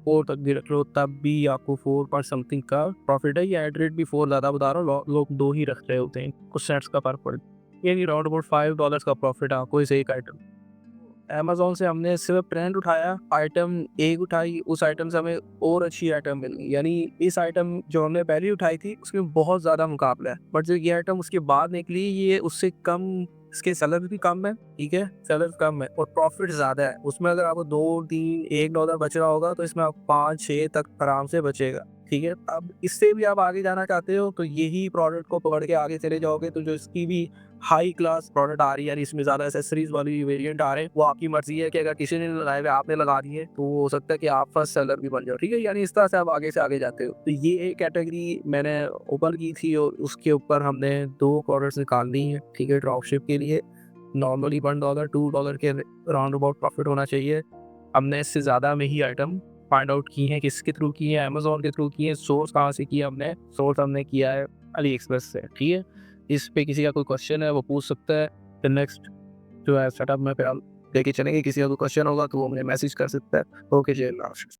4 तक भी रख लो तब भी आपको 4 पर समथिंग का प्रॉफिट है। ये एट रेट भी 4 ज़्यादा बता रहा हूँ, लोग 2 ही रख रहे होते हैं, कुछ सेंट्स का फर्क पड़, यानी राउंड अबाउट $5 का प्रॉफिट है आपको इस एक आइटम। अमेज़न से हमने सिर्फ प्रिंट उठाया, आइटम एक उठाई, उस आइटम से हमें और अच्छी आइटम मिल गई। यानी इस आइटम जो हमने पहले उठाई थी उसमें बहुत ज़्यादा मुकाबला है, बट जो ये आइटम उसके बाद निकली ये उससे कम, इसके सेलर भी कम है, ठीक है, सेलर कम है और प्रॉफिट ज़्यादा है। उसमें अगर आपको 2-3 $1 बच रहा होगा तो इसमें आप 5-6 तक आराम से बचेगा, ठीक है। अब इससे भी आप आगे जाना चाहते हो तो यही प्रोडक्ट को पकड़ के आगे चले जाओगे तो जो इसकी भी हाई क्लास प्रोडक्ट आ रही है, यानी इसमें ज़्यादा एसेसरीज वाली वेरिएंट आ रहे हैं, वो आपकी मर्जी है कि अगर किसी ने लगाए हुए आपने लगा दिए तो वो हो सकता है कि आप फर्स्ट सेलर भी बन जाओ, ठीक है। यानी इस तरह से आप आगे से आगे जाते हो। तो ये एक कैटेगरी मैंने ओपन की थी और उसके ऊपर हमने 2 प्रोडक्ट्स निकाल ली हैं, ठीक है, ड्रॉपशिप के लिए। नॉर्मली $1 $2 के राउंड अबाउट प्रॉफिट होना चाहिए। हमने इससे ज़्यादा में ही आइटम फाइंड आउट की हैं, किसके थ्रू की है, अमेज़न के थ्रू की है। सोर्स कहाँ से किया हमने, सोर्स हमने किया है अली एक्सप्रेस से, ठीक है। इस पे किसी का कोई क्वेश्चन है वो पूछ सकता है। फिर नेक्स्ट जो है सेटअप में फिर हम लेके चलेंगे, किसी का कोई क्वेश्चन होगा तो वो मुझे मैसेज कर सकता है। ओके जी, अल्लाह हाफ़िज़।